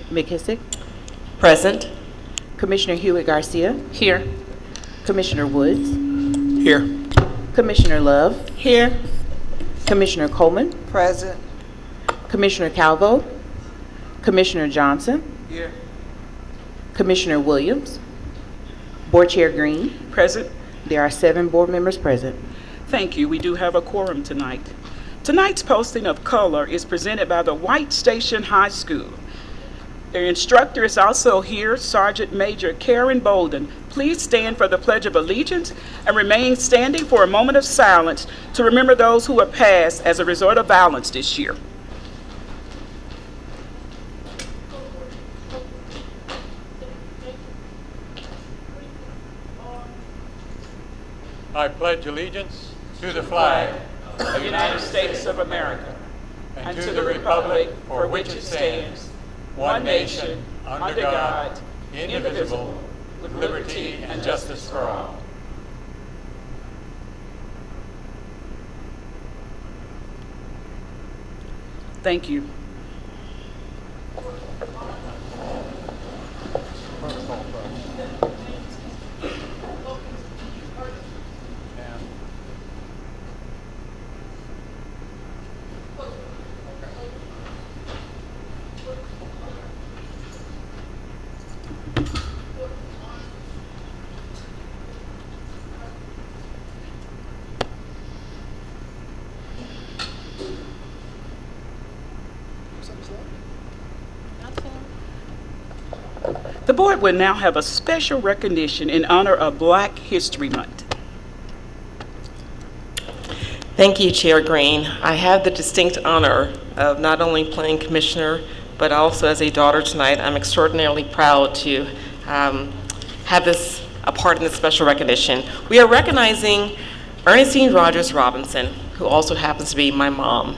McKissick, Present. Commissioner Hewitt Garcia, Here. Commissioner Woods, Here. Commissioner Love, Here. Commissioner Coleman, Present. Commissioner Calvo, Commissioner Johnson, Here. Commissioner Williams, Board Chair Green. Present. There are 7 board members present. Thank you. We do have a quorum tonight. Tonight's posting of color is presented by the White Station High School. Their instructor is also here, Sergeant Major Karen Bolden. Please stand for the Pledge of Allegiance and remain standing for a moment of silence to remember those who have passed as a result of violence this year. I pledge allegiance to the flag of the United States of America and to the republic for which it stands, one nation, under God, indivisible, with liberty and justice for all. Thank you. The board will now have a special recognition in honor of Black History Month. Thank you, Chair Green. I have the distinct honor of not only playing commissioner, but also as a daughter tonight. I'm extraordinarily proud to have this a part in this special recognition. We are recognizing Ernestine Rogers Robinson, who also happens to be my mom.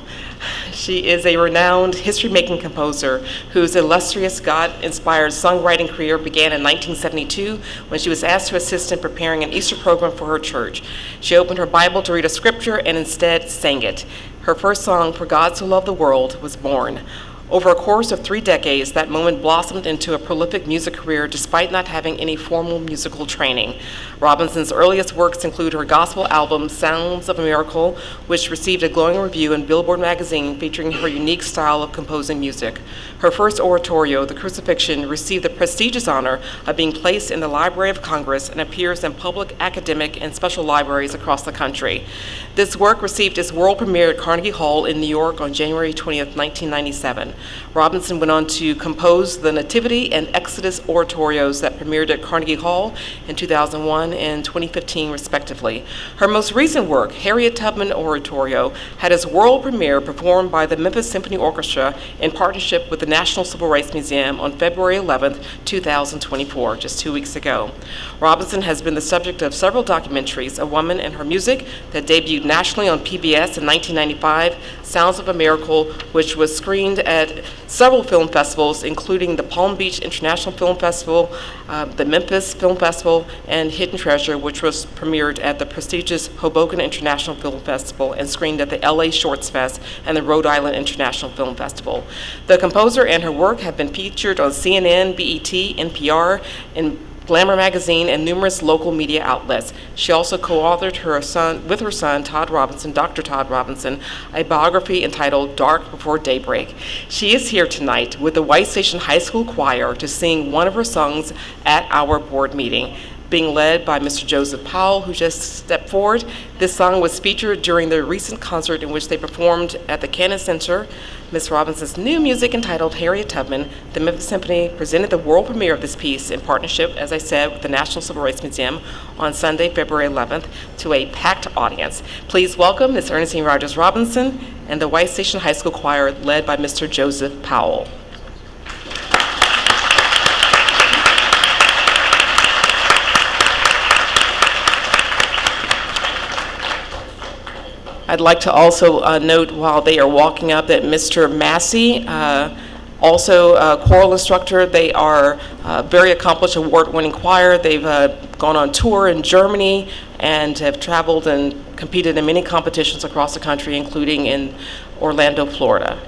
She is a renowned history-making composer whose illustrious God-inspired songwriting career began in 1972 when she was asked to assist in preparing an Easter program for her church. She opened her Bible to read a scripture and instead sang it. Her first song, For God So Loved the World, was born. Over a course of 3 decades, that moment blossomed into a prolific music career despite not having any formal musical training. Robinson's earliest works include her gospel album, Sounds of a Miracle, which received a glowing review in Billboard magazine featuring her unique style of composing music. Her first oratorio, The Crucifixion, received the prestigious honor of being placed in the Library of Congress and appears in public, academic, and special libraries across the country. This work received its world premiere at Carnegie Hall in New York on January 20th, 1997. Robinson went on to compose the Nativity and Exodus oratorios that premiered at Carnegie Hall in 2001 and 2015, respectively. Her most recent work, Harriet Tubman Oratorio, had its world premiere performed by the Memphis Symphony Orchestra in partnership with the National Civil Rights Museum on February 11th, 2024, just 2 weeks ago. Robinson has been the subject of several documentaries, A Woman and Her Music, that debuted nationally on PBS in 1995, Sounds of a Miracle, which was screened at several film festivals, including the Palm Beach International Film Festival, the Memphis Film Festival, and Hidden Treasure, which was premiered at the prestigious Hoboken International Film Festival and screened at the LA Shorts Fest and the Rhode Island International Film Festival. The composer and her work have been featured on CNN, BET, NPR, and Glamour magazine, and numerous local media outlets. She also co-authored with her son, Todd Robinson, Dr. Todd Robinson, a biography entitled Dark Before Daybreak. She is here tonight with the White Station High School Choir to sing one of her songs at our board meeting, being led by Mr. Joseph Powell, who just stepped forward. This song was featured during the recent concert in which they performed at the Cannon Center. Ms. Robinson's new music entitled Harriet Tubman. The Memphis Symphony presented the world premiere of this piece in partnership, as I said, with the National Civil Rights Museum on Sunday, February 11th, to a packed audience. Please welcome Ms. Ernestine Rogers Robinson and the White Station High School Choir, led by Mr. Joseph Powell. I'd like to also note while they are walking up that Mr. Massey, also a choral instructor, they are very accomplished, award-winning choir. They've gone on tour in Germany and have traveled and competed in many competitions across the country, including in Orlando, Florida.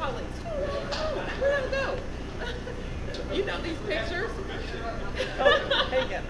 colleagues. Where'd I go? You know these pictures. Hey, yeah.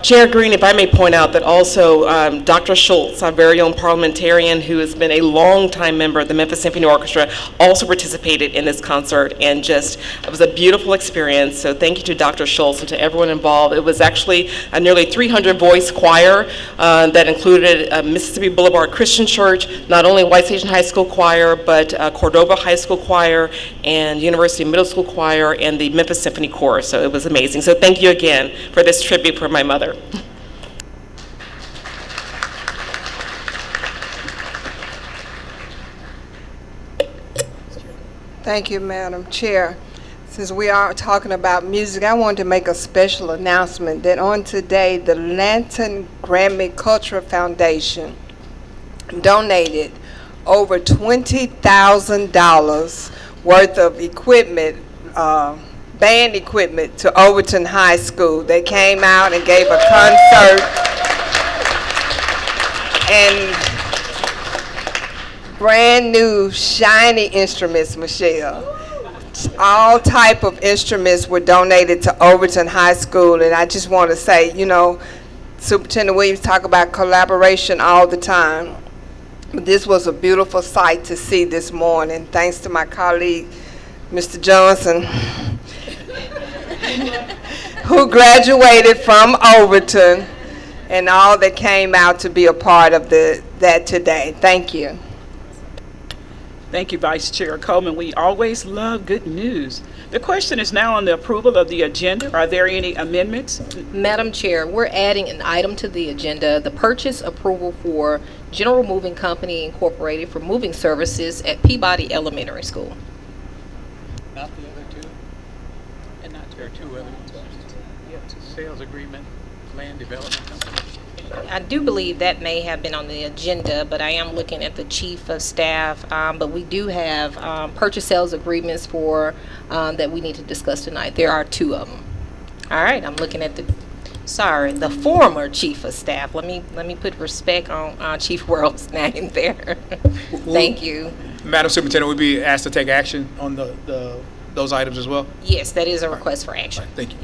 Chair Green, if I may point out that also Dr. Schultz, our very own parliamentarian who has been a longtime member of the Memphis Symphony Orchestra, also participated in this concert, and just, it was a beautiful experience. So thank you to Dr. Schultz and to everyone involved. It was actually a nearly 300-voice choir that included Mississippi Boulevard Christian Church, not only White Station High School Choir, but Cordova High School Choir and University Middle School Choir and the Memphis Symphony Chorus. So it was amazing. So thank you again for this tribute for my mother. Thank you, Madam Chair. Since we are talking about music, I wanted to make a special announcement that on today, the Lanton Grammy Cultural Foundation donated over $20,000 worth of equipment, band equipment, to Overton High School. They came out and gave a concert, and brand new shiny instruments, Michelle. All type of instruments were donated to Overton High School, and I just want to say, you know, Superintendent Williams talk about collaboration all the time. This was a beautiful sight to see this morning, thanks to my colleague, Mr. Johnson, who graduated from Overton, and all that came out to be a part of that today. Thank you. Thank you, Vice Chair Coleman. We always love good news. The question is now on the approval of the agenda. Are there any amendments? Madam Chair, we're adding an item to the agenda, the purchase approval for General Moving Company Incorporated for moving services at Peabody Elementary School. Not the other two? And not There are two other ones. Sales agreement, land development company. I do believe that may have been on the agenda, but I am looking at the Chief of Staff. But we do have purchase sales agreements for that we need to discuss tonight. There are two of them. All right, I'm looking at the former Chief of Staff. Let me put respect on Chief World's name there. Thank you. Madam Superintendent, would be asked to take action on those items as well? Yes, that is a request for action. Thank you.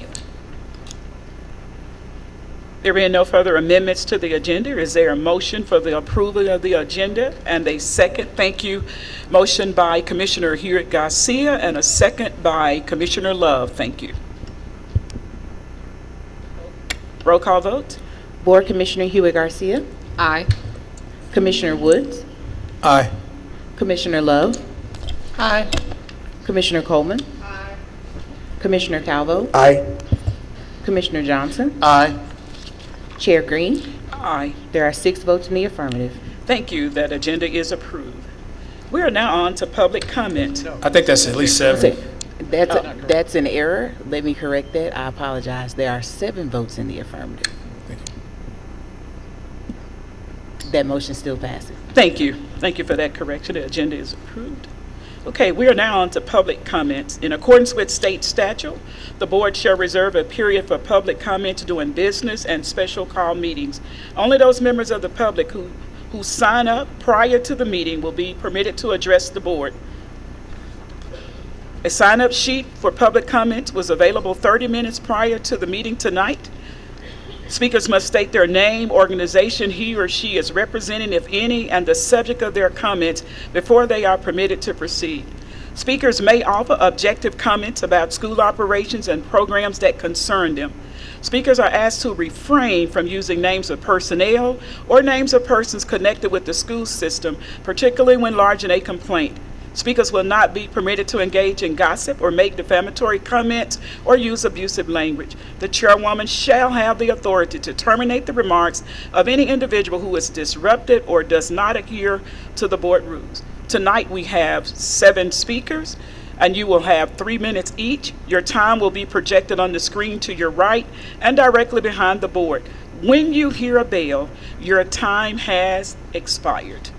There being no further amendments to the agenda, is there a motion for the approval of the agenda and a second? Thank you. Motion by Commissioner Hewitt Garcia and a second by Commissioner Love. Thank you. Roll call vote. Board Commissioner Hewitt Garcia, Aye. Commissioner Woods, Aye. Commissioner Love, Aye. Commissioner Coleman, Commissioner Calvo, Aye. Commissioner Johnson, Aye. Chair Green. Aye. There are 6 votes in the affirmative. Thank you. That agenda is approved. We are now on to public comment. I think that's at least 7. That's an error. Let me correct that. I apologize. There are 7 votes in the affirmative. Thank you. That motion still passes. Thank you. Thank you for that correction. The agenda is approved. Okay, we are now on to public comments. In accordance with state statute, the board shall reserve a period for public comment during business and special call meetings. Only those members of the public who sign up prior to the meeting will be permitted to address the board. A sign-up sheet for public comments was available 30 minutes prior to the meeting tonight. Speakers must state their name, organization he or she is representing, if any, and the subject of their comments before they are permitted to proceed. Speakers may offer objective comments about school operations and programs that concern them. Speakers are asked to refrain from using names of personnel or names of persons connected with the school system, particularly when lodged in a complaint. Speakers will not be permitted to engage in gossip or make defamatory comments or use abusive language. The chairwoman shall have the authority to terminate the remarks of any individual who is disruptive or does not adhere to the board rules. Tonight we have 7 speakers, and you will have 3 minutes each. Your time will be projected on the screen to your right and directly behind the board. When you hear a bell, your time has expired.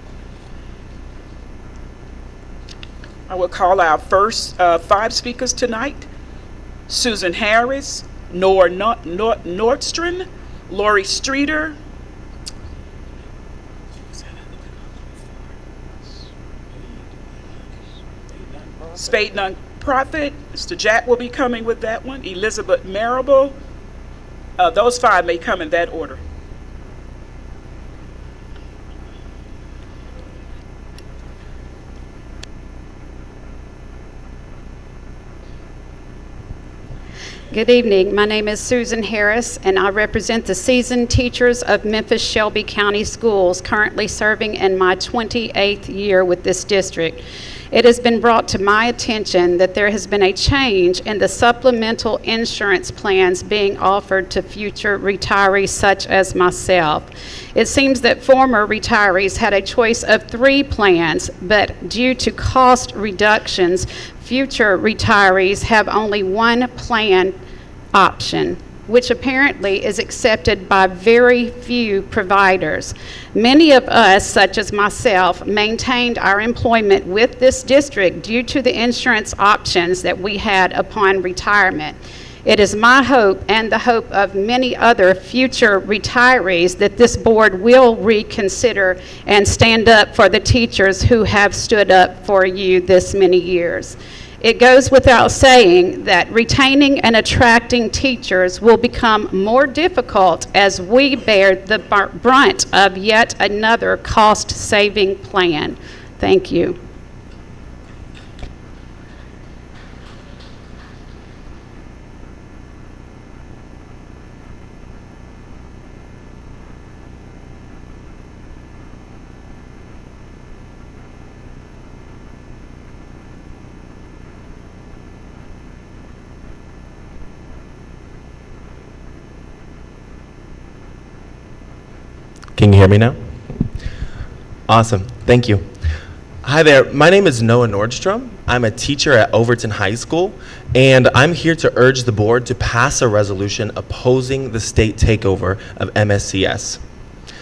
I will call our first 5 speakers tonight. Susan Harris, Nora Nordstrom, Lori Streeter, Spade Nonprofit, Mr. Jack will be coming with that one, Elizabeth Marable. Those 5 may come in that order. Good evening. My name is Susan Harris, and I represent the seasoned teachers of Memphis-Shelby County Schools, currently serving in my 28th year with this district. It has been brought to my attention that there has been a change in the supplemental insurance plans being offered to future retirees such as myself. It seems that former retirees had a choice of 3 plans, but due to cost reductions, future retirees have only 1 plan option, which apparently is accepted by very few providers. Many of us, such as myself, maintained our employment with this district due to the insurance options that we had upon retirement. It is my hope and the hope of many other future retirees that this board will reconsider and stand up for the teachers who have stood up for you this many years. It goes without saying that retaining and attracting teachers will become more difficult as we bear the brunt of yet another cost-saving plan. Thank you. Can you hear me now? Awesome, thank you. Hi there, my name is Noah Nordstrom. I'm a teacher at Overton High School, and I'm here to urge the board to pass a resolution opposing the state takeover of MSCS.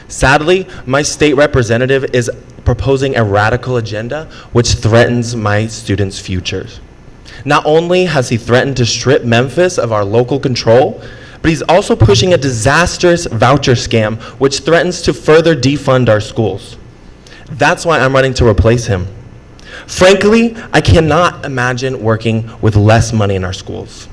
Sadly, my state representative is proposing a radical agenda which threatens my students' futures. Not only has he threatened to strip Memphis of our local control, but he's also pushing a disastrous voucher scam which threatens to further defund our schools. That's why I'm running to replace him. Frankly, I cannot imagine working with less money in our schools.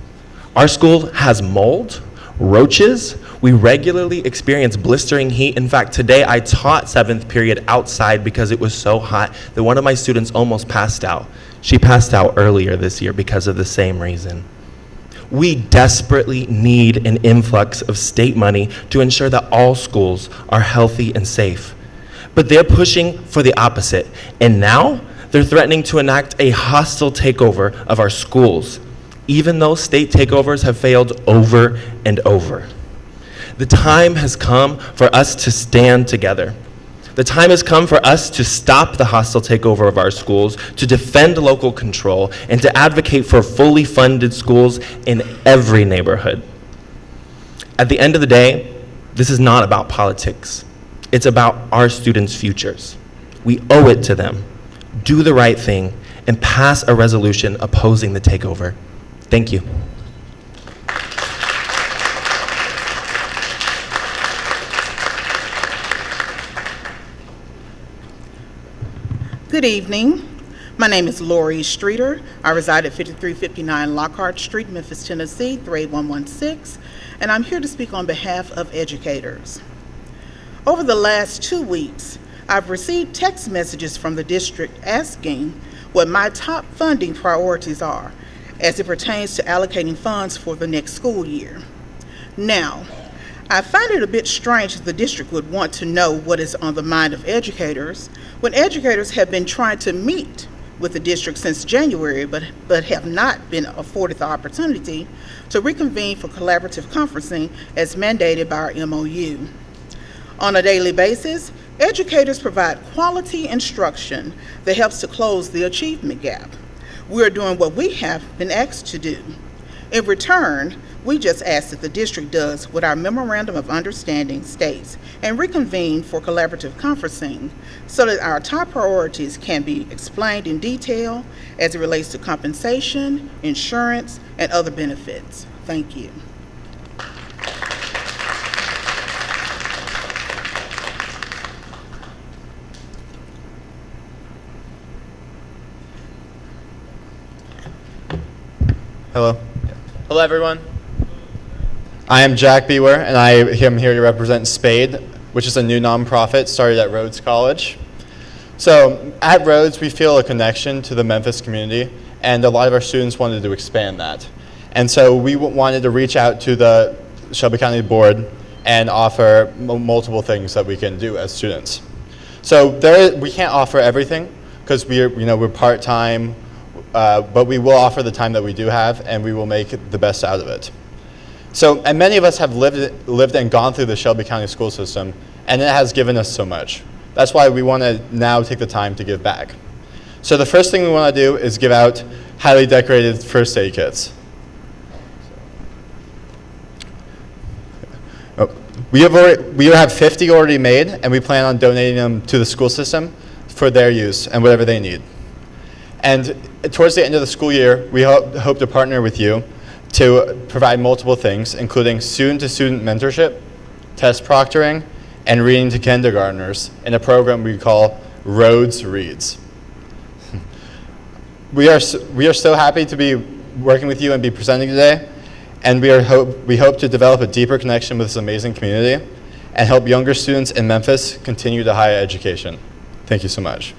Our school has mold, roaches, we regularly experience blistering heat. In fact, today I taught 7th period outside because it was so hot that one of my students almost passed out. She passed out earlier this year because of the same reason. We desperately need an influx of state money to ensure that all schools are healthy and safe. But they're pushing for the opposite, and now they're threatening to enact a hostile takeover of our schools, even though state takeovers have failed over and over. The time has come for us to stand together. The time has come for us to stop the hostile takeover of our schools, to defend local control, and to advocate for fully funded schools in every neighborhood. At the end of the day, this is not about politics. It's about our students' futures. We owe it to them. Do the right thing and pass a resolution opposing the takeover. Thank you. Good evening. My name is Lori Streeter. I reside at 5359 Lockhart Street, Memphis, Tennessee, 38116, and I'm here to speak on behalf of educators. Over the last 2 weeks, I've received text messages from the district asking what my top funding priorities are as it pertains to allocating funds for the next school year. Now, I find it a bit strange that the district would want to know what is on the mind of educators when educators have been trying to meet with the district since January but have not been afforded the opportunity to reconvene for collaborative conferencing as mandated by our MOU. On a daily basis, educators provide quality instruction that helps to close the achievement gap. We are doing what we have been asked to do. In return, we just ask that the district does what our memorandum of understanding states and reconvene for collaborative conferencing so that our top priorities can be explained in detail as it relates to compensation, insurance, and other benefits. Thank you. Hello. Hello, everyone. I am Jack Bewer, and I am here to represent SPADE, which is a new nonprofit started at Rhodes College. So at Rhodes, we feel a connection to the Memphis community, and a lot of our students wanted to expand that. And so we wanted to reach out to the Shelby County Board and offer multiple things that we can do as students. So we can't offer everything because we're part-time, but we will offer the time that we do have, and we will make the best out of it. So, and many of us have lived and gone through the Shelby County school system, and it has given us so much. That's why we want to now take the time to give back. So the first thing we want to do is give out highly decorated first aid kits. We have 50 already made, and we plan on donating them to the school system for their use and whatever they need. And towards the end of the school year, we hope to partner with you to provide multiple things, including student-to-student mentorship, test proctoring, and reading to kindergartners in a program we call Rhodes Reads. We are so happy to be working with you and be presenting today, and we hope to develop a deeper connection with this amazing community and help younger students in Memphis continue to higher education. Thank you so much.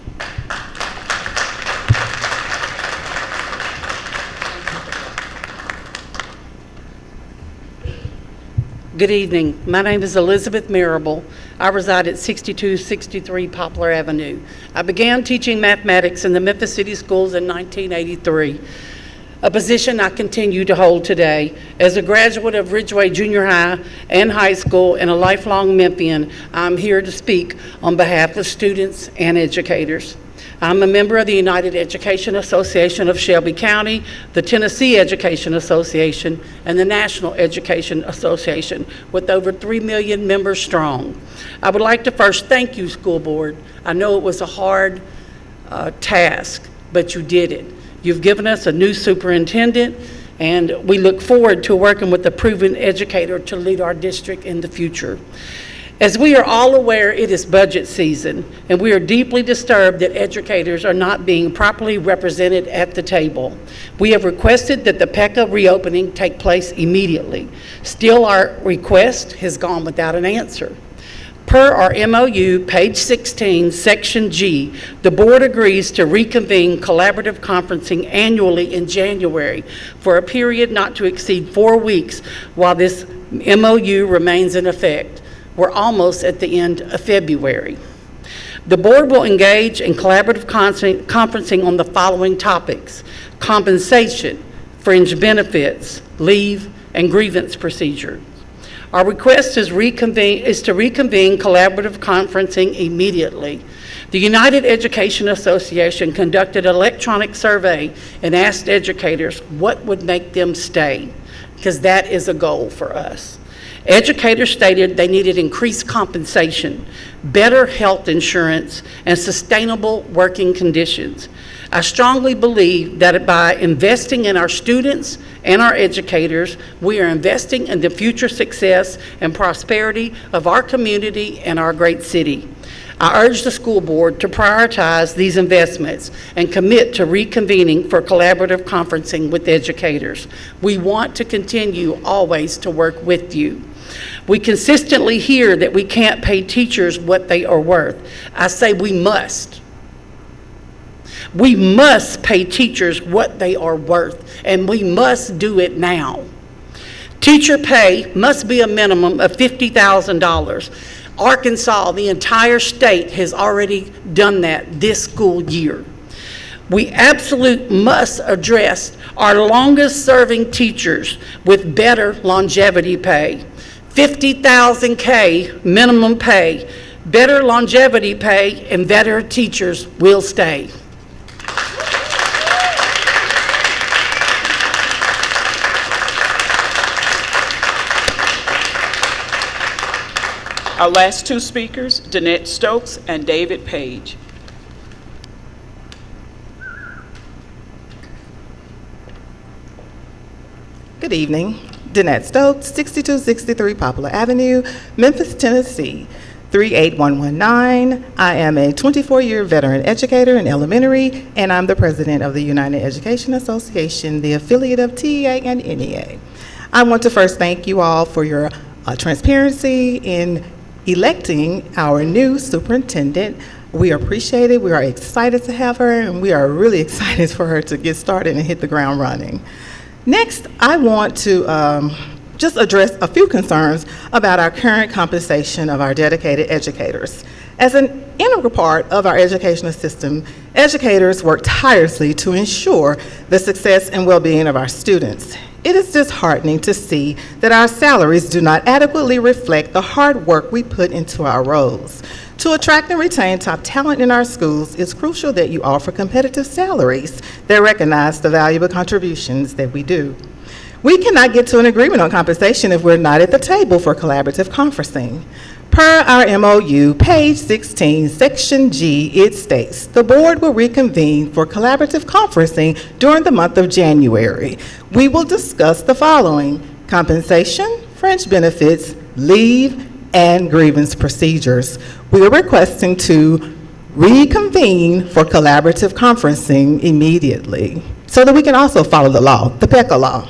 Good evening. My name is Elizabeth Marable. I reside at 6263 Poplar Avenue. I began teaching mathematics in the Memphis City Schools in 1983, a position I continue to hold today. As a graduate of Ridgeway Junior High and High School and a lifelong Memphian, I'm here to speak on behalf of students and educators. I'm a member of the United Education Association of Shelby County, the Tennessee Education Association, and the National Education Association, with over 3 million members strong. I would like to first thank you, School Board. I know it was a hard task, but you did it. You've given us a new superintendent, and we look forward to working with a proven educator to lead our district in the future. As we are all aware, it is budget season, and we are deeply disturbed that educators are not being properly represented at the table. We have requested that the PECA reopening take place immediately. Still, our request has gone without an answer. Per our MOU, page 16, section G, the board agrees to reconvene collaborative conferencing annually in January for a period not to exceed 4 weeks while this MOU remains in effect. We're almost at the end of February. The board will engage in collaborative conferencing on the following topics: compensation, fringe benefits, leave, and grievance procedure. Our request is to reconvene collaborative conferencing immediately. The United Education Association conducted an electronic survey and asked educators what would make them stay, because that is a goal for us. Educators stated they needed increased compensation, better health insurance, and sustainable working conditions. I strongly believe that by investing in our students and our educators, we are investing in the future success and prosperity of our community and our great city. I urge the school board to prioritize these investments and commit to reconvening for collaborative conferencing with educators. We want to continue always to work with you. We consistently hear that we can't pay teachers what they are worth. I say we must. We must pay teachers what they are worth, and we must do it now. Teacher pay must be a minimum of $50,000. Arkansas, the entire state, has already done that this school year. We absolutely must address our longest-serving teachers with better longevity pay. $50,000 minimum pay, better longevity pay, and better teachers will stay. Our last two speakers, Danette Stokes and David Page. Good evening. Danette Stokes, 6263 Poplar Avenue, Memphis, Tennessee, 38119. I am a 24-year veteran educator in elementary, and I'm the president of the United Education Association, the affiliate of TEA and NEA. I want to first thank you all for your transparency in electing our new superintendent. We appreciate it. We are excited to have her, and we are really excited for her to get started and hit the ground running. Next, I want to just address a few concerns about our current compensation of our dedicated educators. As an integral part of our educational system, educators work tirelessly to ensure the success and well-being of our students. It is disheartening to see that our salaries do not adequately reflect the hard work we put into our roles. To attract and retain top talent in our schools, it's crucial that you offer competitive salaries that recognize the valuable contributions that we do. We cannot get to an agreement on compensation if we're not at the table for collaborative conferencing. Per our MOU, page 16, section G, it states, the board will reconvene for collaborative conferencing during the month of January. We will discuss the following: compensation, fringe benefits, leave, and grievance procedures. We are requesting to reconvene for collaborative conferencing immediately so that we can also follow the law, the PECA law.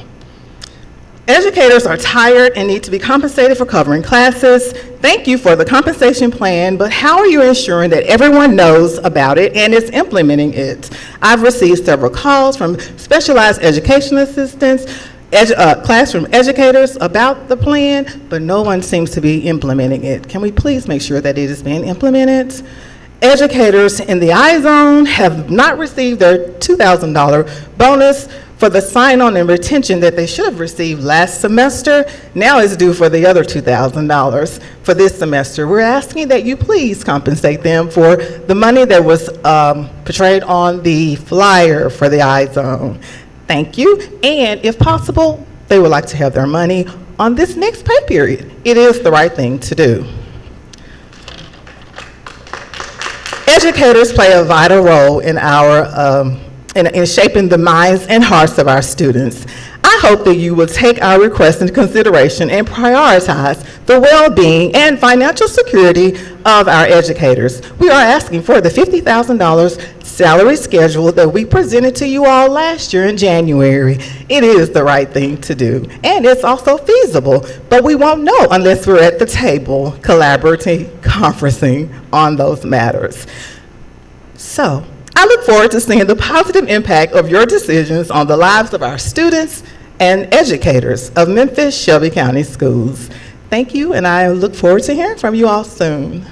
Educators are tired and need to be compensated for covering classes. Thank you for the compensation plan, but how are you ensuring that everyone knows about it and is implementing it? I've received several calls from specialized education assistants, classroom educators about the plan, but no one seems to be implementing it. Can we please make sure that it is being implemented? Educators in the I-Zone have not received their $2,000 bonus for the sign-on and retention that they should have received last semester. Now it's due for the other $2,000 for this semester. We're asking that you please compensate them for the money that was portrayed on the flyer for the I-Zone. Thank you, and if possible, they would like to have their money on this next pay period. It is the right thing to do. Educators play a vital role in our in shaping the minds and hearts of our students. I hope that you will take our request into consideration and prioritize the well-being and financial security of our educators. We are asking for the $50,000 salary schedule that we presented to you all last year in January. It is the right thing to do, and it's also feasible, but we won't know unless we're at the table collaborating, conferencing on those matters. So, I look forward to seeing the positive impact of your decisions on the lives of our students and educators of Memphis-Shelby County Schools. Thank you, and I look forward to hearing from you all soon.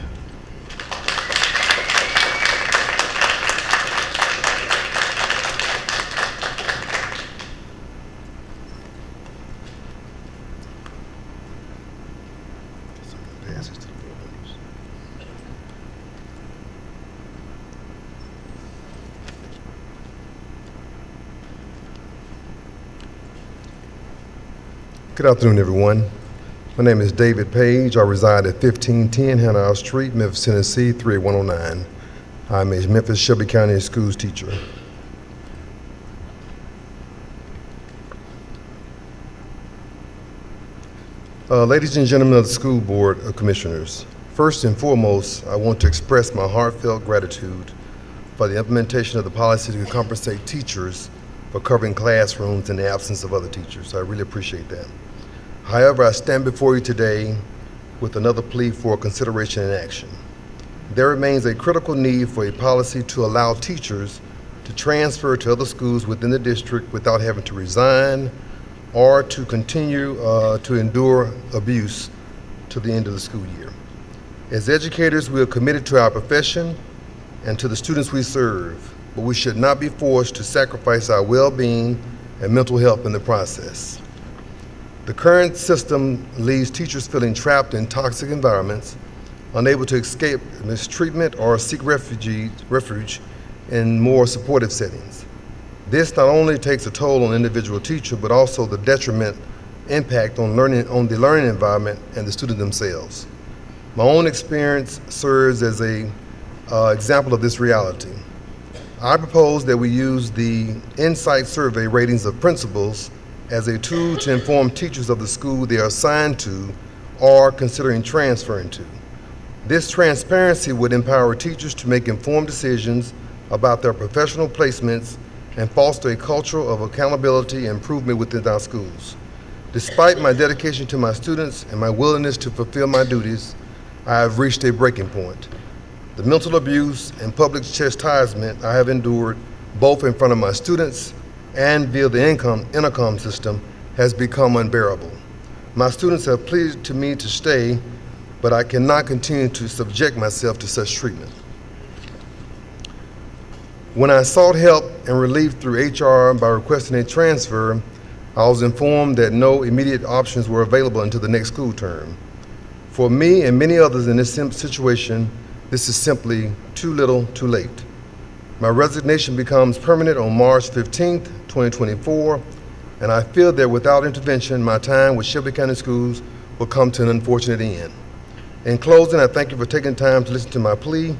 Good afternoon, everyone. My name is David Page. I reside at 1510 Hannah Street, Memphis, Tennessee, 38109. I'm a Memphis-Shelby County Schools teacher. Ladies and gentlemen of the School Board of Commissioners, first and foremost, I want to express my heartfelt gratitude for the implementation of the policy to compensate teachers for covering classrooms in the absence of other teachers. I really appreciate that. However, I stand before you today with another plea for consideration and action. There remains a critical need for a policy to allow teachers to transfer to other schools within the district without having to resign or to continue to endure abuse to the end of the school year. As educators, we are committed to our profession and to the students we serve, but we should not be forced to sacrifice our well-being and mental health in the process. The current system leaves teachers feeling trapped in toxic environments, unable to escape mistreatment or seek refuge in more supportive settings. This not only takes a toll on the individual teacher, but also the detriment impact on the learning environment and the student themselves. My own experience serves as an example of this reality. I propose that we use the Insight Survey ratings of principals as a tool to inform teachers of the school they are assigned to or considering transferring to. This transparency would empower teachers to make informed decisions about their professional placements and foster a culture of accountability and improvement within our schools. Despite my dedication to my students and my willingness to fulfill my duties, I have reached a breaking point. The mental abuse and public chastisement I have endured, both in front of my students and via the intercom system, has become unbearable. My students have pleaded to me to stay, but I cannot continue to subject myself to such treatment. When I sought help and relief through HR by requesting a transfer, I was informed that no immediate options were available until the next school term. For me and many others in this situation, this is simply too little, too late. My resignation becomes permanent on March 15th, 2024, and I feel that without intervention, my time with Shelby County Schools will come to an unfortunate end. In closing, I thank you for taking time to listen to my plea.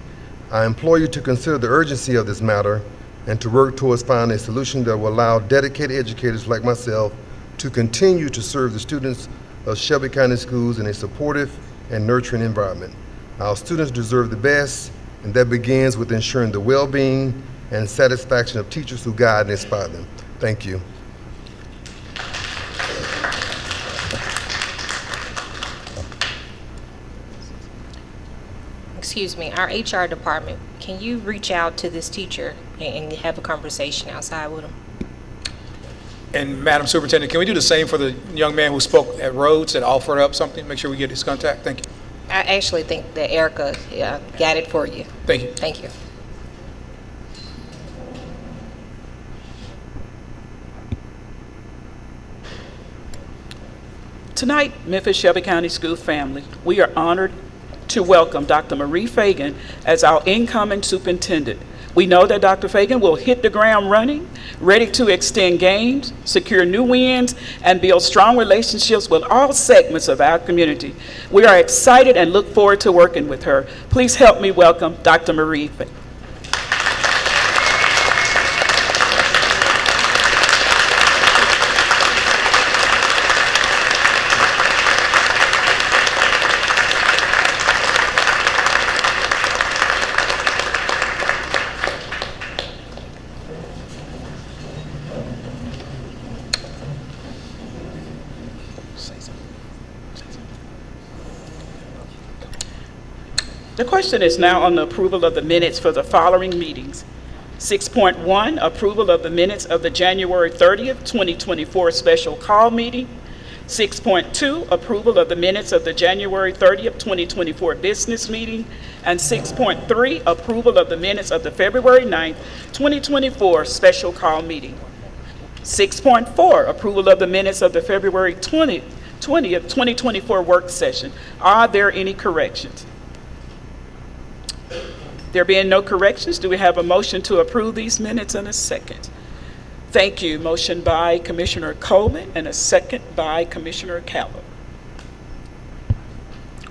I implore you to consider the urgency of this matter and to work towards finding a solution that will allow dedicated educators like myself to continue to serve the students of Shelby County Schools in a supportive and nurturing environment. Our students deserve the best, and that begins with ensuring the well-being and satisfaction of teachers who guide and inspire them. Thank you. Excuse me, our HR department, can you reach out to this teacher and have a conversation outside with him? And Madam Superintendent, can we do the same for the young man who spoke at Rhodes that offered up something? Make sure we get his contact. Thank you. I actually think that Erica got it for you. Thank you. Thank you. Tonight, Memphis-Shelby County School family, we are honored to welcome Dr. Marie Fagan as our incoming superintendent. We know that Dr. Fagan will hit the ground running, ready to extend gains, secure new wins, and build strong relationships with all segments of our community. We are excited and look forward to working with her. Please help me welcome Dr. Marie Fagan. The question is now on the approval of the minutes for the following meetings. 6.1, approval of the minutes of the January 30th, 2024 special call meeting. 6.2, approval of the minutes of the January 30th, 2024 business meeting. And 6.3, approval of the minutes of the February 9th, 2024 special call meeting. 6.4, approval of the minutes of the February 20th, 2024 work session. Are there any corrections? There being no corrections, do we have a motion to approve these minutes in a second? Thank you. Motion by Commissioner Coleman and a second by Commissioner Callow.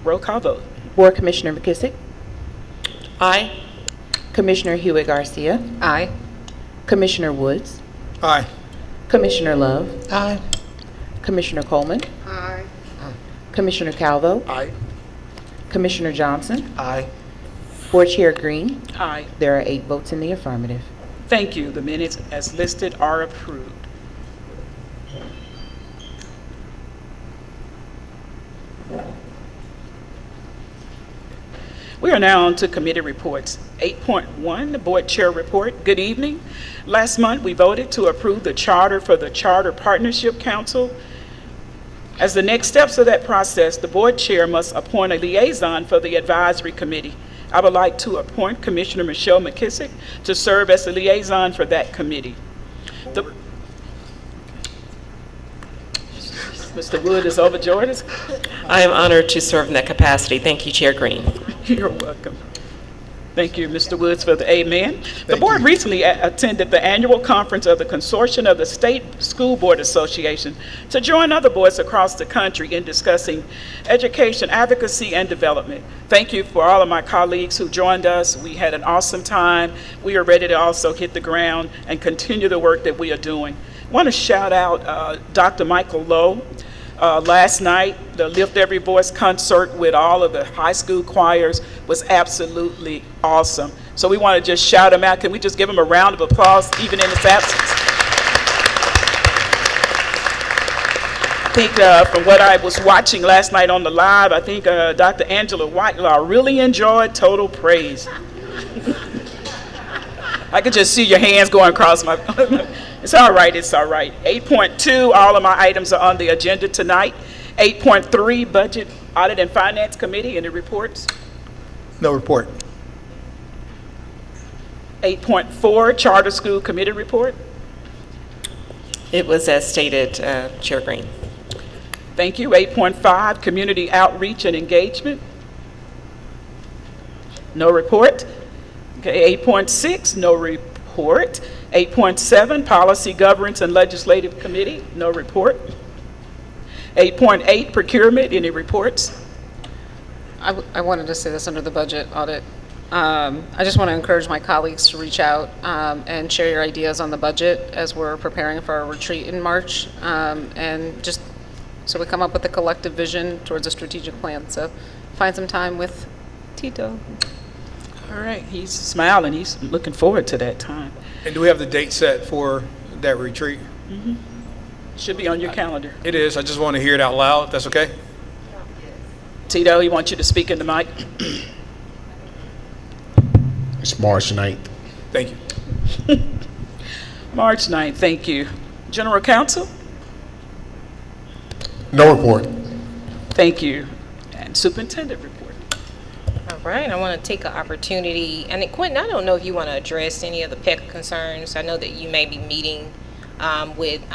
Roll call vote. Board Commissioner McKissick. Aye. Commissioner Hewitt Garcia. Aye. Commissioner Woods. Aye. Commissioner Love. Aye. Commissioner Coleman. Aye. Commissioner Calvo. Aye. Commissioner Johnson. Aye. Board Chair Green. Aye. There are 8 votes in the affirmative. Thank you. The minutes as listed are approved. We are now on to committee reports. 8.1, the Board Chair Report. Good evening. Last month, we voted to approve the charter for the Charter Partnership Council. As the next steps of that process, the Board Chair must appoint a liaison for the advisory committee. I would like to appoint Commissioner Michelle McKissick to serve as the liaison for that committee. Mr. Wood is overjoyed. I am honored to serve in that capacity. Thank you, Chair Green. You're welcome. Thank you, Mr. Woods, for the amen. The board recently attended the annual conference of the Consortium of the State School Board Association to join other boards across the country in discussing education, advocacy, and development. Thank you for all of my colleagues who joined us. We had an awesome time. We are ready to also hit the ground and continue the work that we are doing. I want to shout out Dr. Michael Lowe. Last night, the Lift Every Voice concert with all of the high school choirs was absolutely awesome. So we want to just shout him out. Can we just give him a round of applause, even in his absence? I think from what I was watching last night on the live, I think Dr. Angela Whitelaw really enjoyed Total Praise. I could just see your hands going across my... It's all right, it's all right. 8.2, all of my items are on the agenda tonight. 8.3, Budget, Audit, and Finance Committee, any reports? No report. 8.4, Charter School Committee report. It was as stated, Chair Green. Thank you. 8.5, Community Outreach and Engagement. No report. Okay, 8.6, no report. 8.7, Policy, Governance, and Legislative Committee, no report. 8.8, Procurement, any reports? I wanted to say this under the budget audit. I just want to encourage my colleagues to reach out and share your ideas on the budget as we're preparing for our retreat in March, and just so we come up with a collective vision towards a strategic plan. So find some time with Tito. All right, he's smiling. He's looking forward to that time. And do we have the date set for that retreat? Mm-hmm. Should be on your calendar. It is. I just want to hear it out loud. If that's okay? Tito, he wants you to speak in the mic. It's March 9th. Thank you. March 9th, thank you. General Counsel? No report. Thank you. And Superintendent report. All right, I want to take an opportunity, and Quentin, I don't know if you want to address any of the PEC concerns. I know that you may be meeting with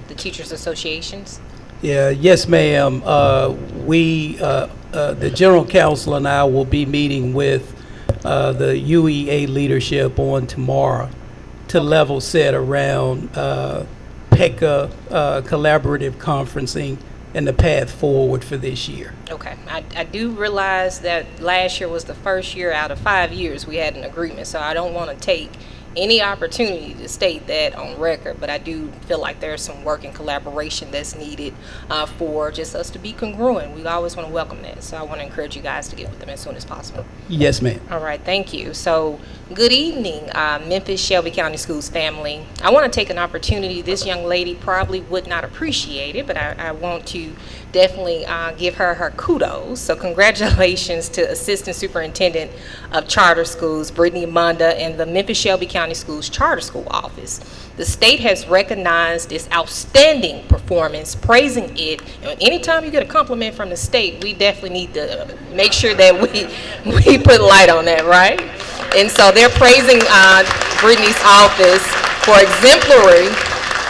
the teachers' associations. Yeah, yes, ma'am. The General Counsel and I will be meeting with the UEA leadership on tomorrow to level set around PECA collaborative conferencing and the path forward for this year. Okay, I do realize that last year was the first year out of 5 years we had an agreement, so I don't want to take any opportunity to state that on record, but I do feel like there's some work and collaboration that's needed for just us to be congruent. We always want to welcome that, so I want to encourage you guys to get with them as soon as possible. Yes, ma'am. All right, thank you. So, good evening, Memphis-Shelby County Schools family. I want to take an opportunity. This young lady probably would not appreciate it, but I want to definitely give her kudos. So congratulations to Assistant Superintendent of Charter Schools, Brittany Munda, and the Memphis-Shelby County Schools Charter School Office. The state has recognized this outstanding performance, praising it. And anytime you get a compliment from the state, we definitely need to make sure that we put light on that, right? And so they're praising Brittany's office for exemplary,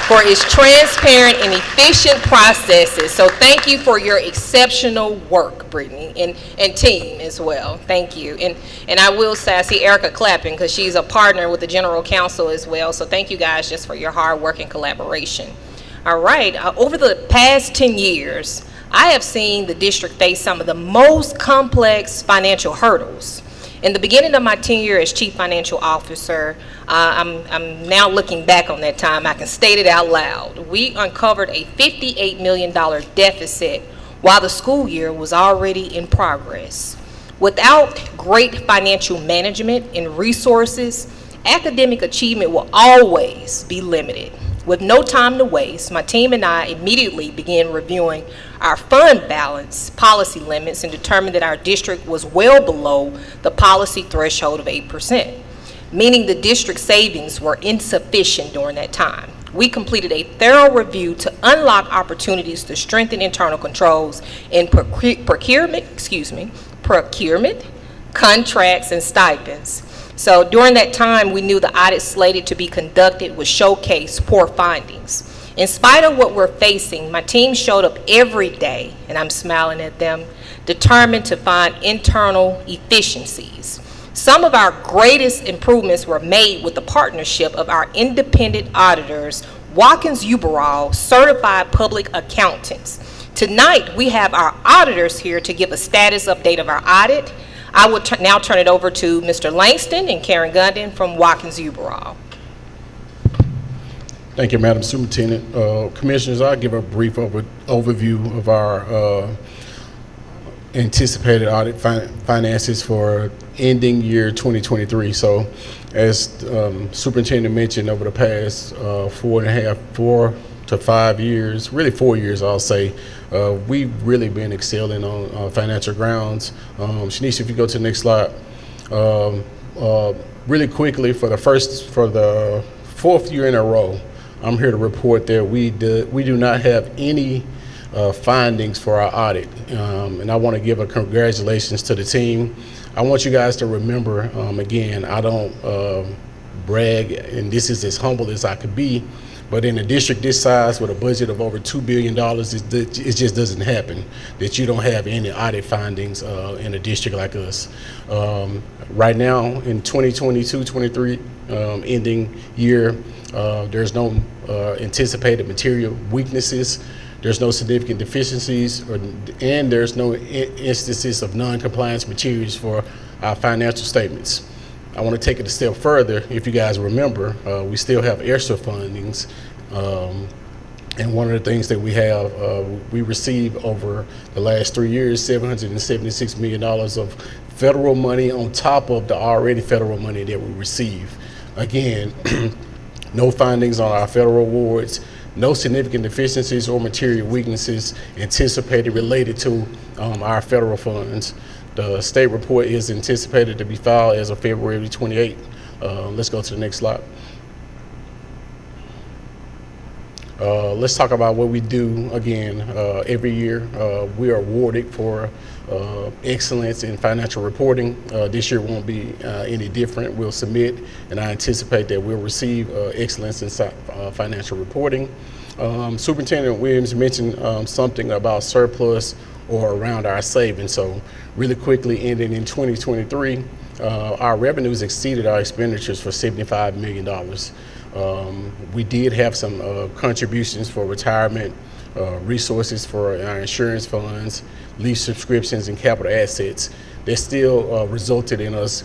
for its transparent and efficient processes. So thank you for your exceptional work, Brittany, and team as well. Thank you. And I will say, I see Erica clapping because she's a partner with the General Counsel as well. So thank you guys just for your hard work and collaboration. All right, over the past 10 years, I have seen the district face some of the most complex financial hurdles. In the beginning of my tenure as Chief Financial Officer, I'm now looking back on that time, I can state it out loud. We uncovered a $58 million deficit while the school year was already in progress. Without great financial management and resources, academic achievement will always be limited. With no time to waste, my team and I immediately began reviewing our fund balance policy limits and determined that our district was well below the policy threshold of 8%, meaning the district savings were insufficient during that time. We completed a thorough review to unlock opportunities to strengthen internal controls in procurement, contracts, and stipends. So during that time, we knew the audit slated to be conducted would showcase poor findings. In spite of what we're facing, my team showed up every day, and I'm smiling at them, determined to find internal efficiencies. Some of our greatest improvements were made with the partnership of our independent auditors, Watkins Uberall Certified Public Accountants. Tonight, we have our auditors here to give a status update of our audit. I will now turn it over to Mr. Langston and Karen Gundin from Watkins Uberall. Thank you, Madam Superintendent. Commissioners, I'll give a brief overview of our anticipated audit finances for ending year 2023. So as Superintendent mentioned, over the past 4 to 5 years, really 4 years, I'll say, we've really been excelling on financial grounds. Shanice, if you go to the next slide. Really quickly, for the fourth year in a row, I'm here to report that we do not have any findings for our audit. And I want to give a congratulations to the team. I want you guys to remember, again, I don't brag, and this is as humble as I could be, but in a district this size with a budget of over $2 billion, it just doesn't happen that you don't have any audit findings in a district like us. Right now, in 2022-23 ending year, there's no anticipated material weaknesses, there's no significant deficiencies, and there's no instances of non-compliance materials for our financial statements. I want to take it a step further. If you guys remember, we still have extra fundings, and one of the things that we have, we received over the last 3 years, $776 million of federal money on top of the already federal money that we receive. Again, no findings on our federal awards, no significant deficiencies or material weaknesses anticipated related to our federal funds. The state report is anticipated to be filed as of February 28th. Let's go to the next slide. Let's talk about what we do again every year. We are awarded for excellence in financial reporting. This year won't be any different. We'll submit, and I anticipate that we'll receive excellence in financial reporting. Superintendent Williams mentioned something about surplus or around our savings. So really quickly, ending in 2023, our revenues exceeded our expenditures for $75 million. We did have some contributions for retirement, resources for our insurance funds, lease subscriptions, and capital assets. That still resulted in us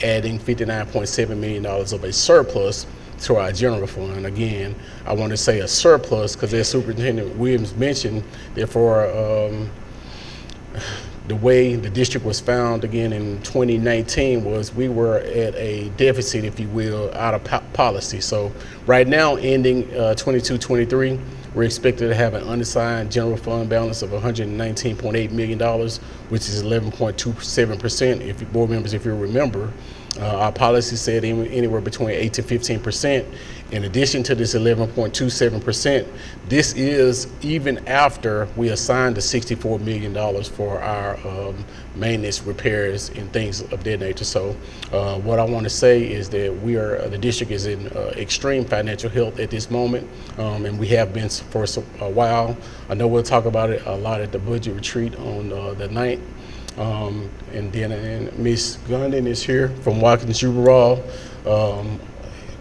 adding $59.7 million of a surplus to our general fund. Again, I want to say a surplus because as Superintendent Williams mentioned, therefore, the way the district was found again in 2019 was we were at a deficit, if you will, out of policy. So right now, ending 22-23, we're expected to have an unassigned general fund balance of $119.8 million, which is 11.27%. If you board members, if you remember, our policy said anywhere between 8 to 15%. In addition to this 11.27%, this is even after we assigned the $64 million for our maintenance, repairs, and things of that nature. So what I want to say is that the district is in extreme financial health at this moment, and we have been for a while. I know we'll talk about it a lot at the budget retreat on the 9th. And then Ms. Gundin is here from Watkins Uberall.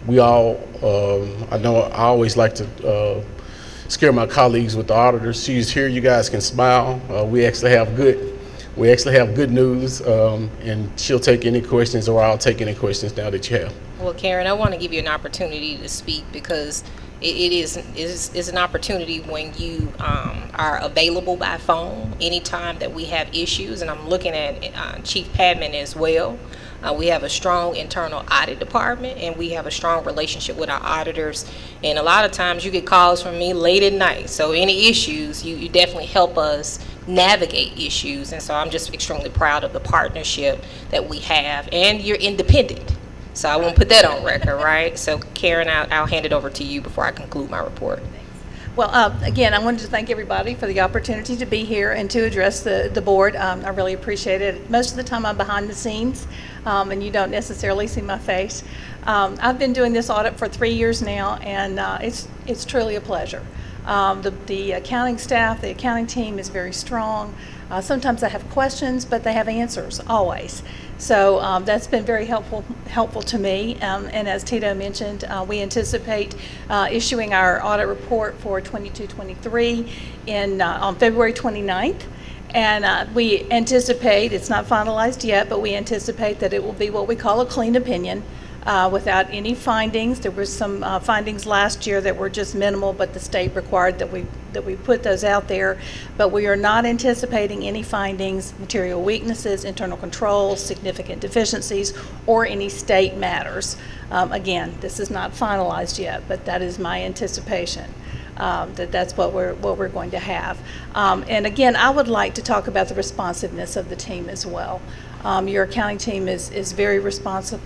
We all, I know I always like to scare my colleagues with the auditors. She's here, you guys can smile. We actually have good news, and she'll take any questions, or I'll take any questions now that you have. Well, Karen, I want to give you an opportunity to speak because it is an opportunity when you are available by phone anytime that we have issues, and I'm looking at Chief Padman as well. We have a strong internal audit department, and we have a strong relationship with our auditors. And a lot of times you get calls from me late at night. So any issues, you definitely help us navigate issues. And so I'm just extremely proud of the partnership that we have. And you're independent. So I won't put that on record, right? So Karen, I'll hand it over to you before I conclude my report. Well, again, I wanted to thank everybody for the opportunity to be here and to address the board. I really appreciate it. Most of the time I'm behind the scenes, and you don't necessarily see my face. I've been doing this audit for 3 years now, and it's truly a pleasure. The accounting staff, the accounting team is very strong. Sometimes I have questions, but they have answers, always. So that's been very helpful to me. And as Tito mentioned, we anticipate issuing our audit report for 22-23 on February 29th. And we anticipate, it's not finalized yet, but we anticipate that it will be what we call a clean opinion. Without any findings. There were some findings last year that were just minimal, but the state required that we put those out there. But we are not anticipating any findings, material weaknesses, internal controls, significant deficiencies, or any state matters. Again, this is not finalized yet, but that is my anticipation. That's what we're going to have. And again, I would like to talk about the responsiveness of the team as well. Your accounting team is very responsive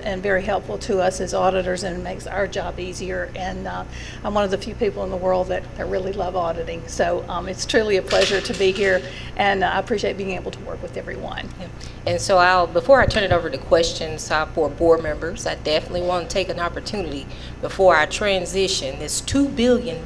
and very helpful to us as auditors, and it makes our job easier. And I'm one of the few people in the world that really love auditing. So it's truly a pleasure to be here, and I appreciate being able to work with everyone. Yeah. And so before I turn it over to questions for board members, I definitely want to take an opportunity before I transition this $2 billion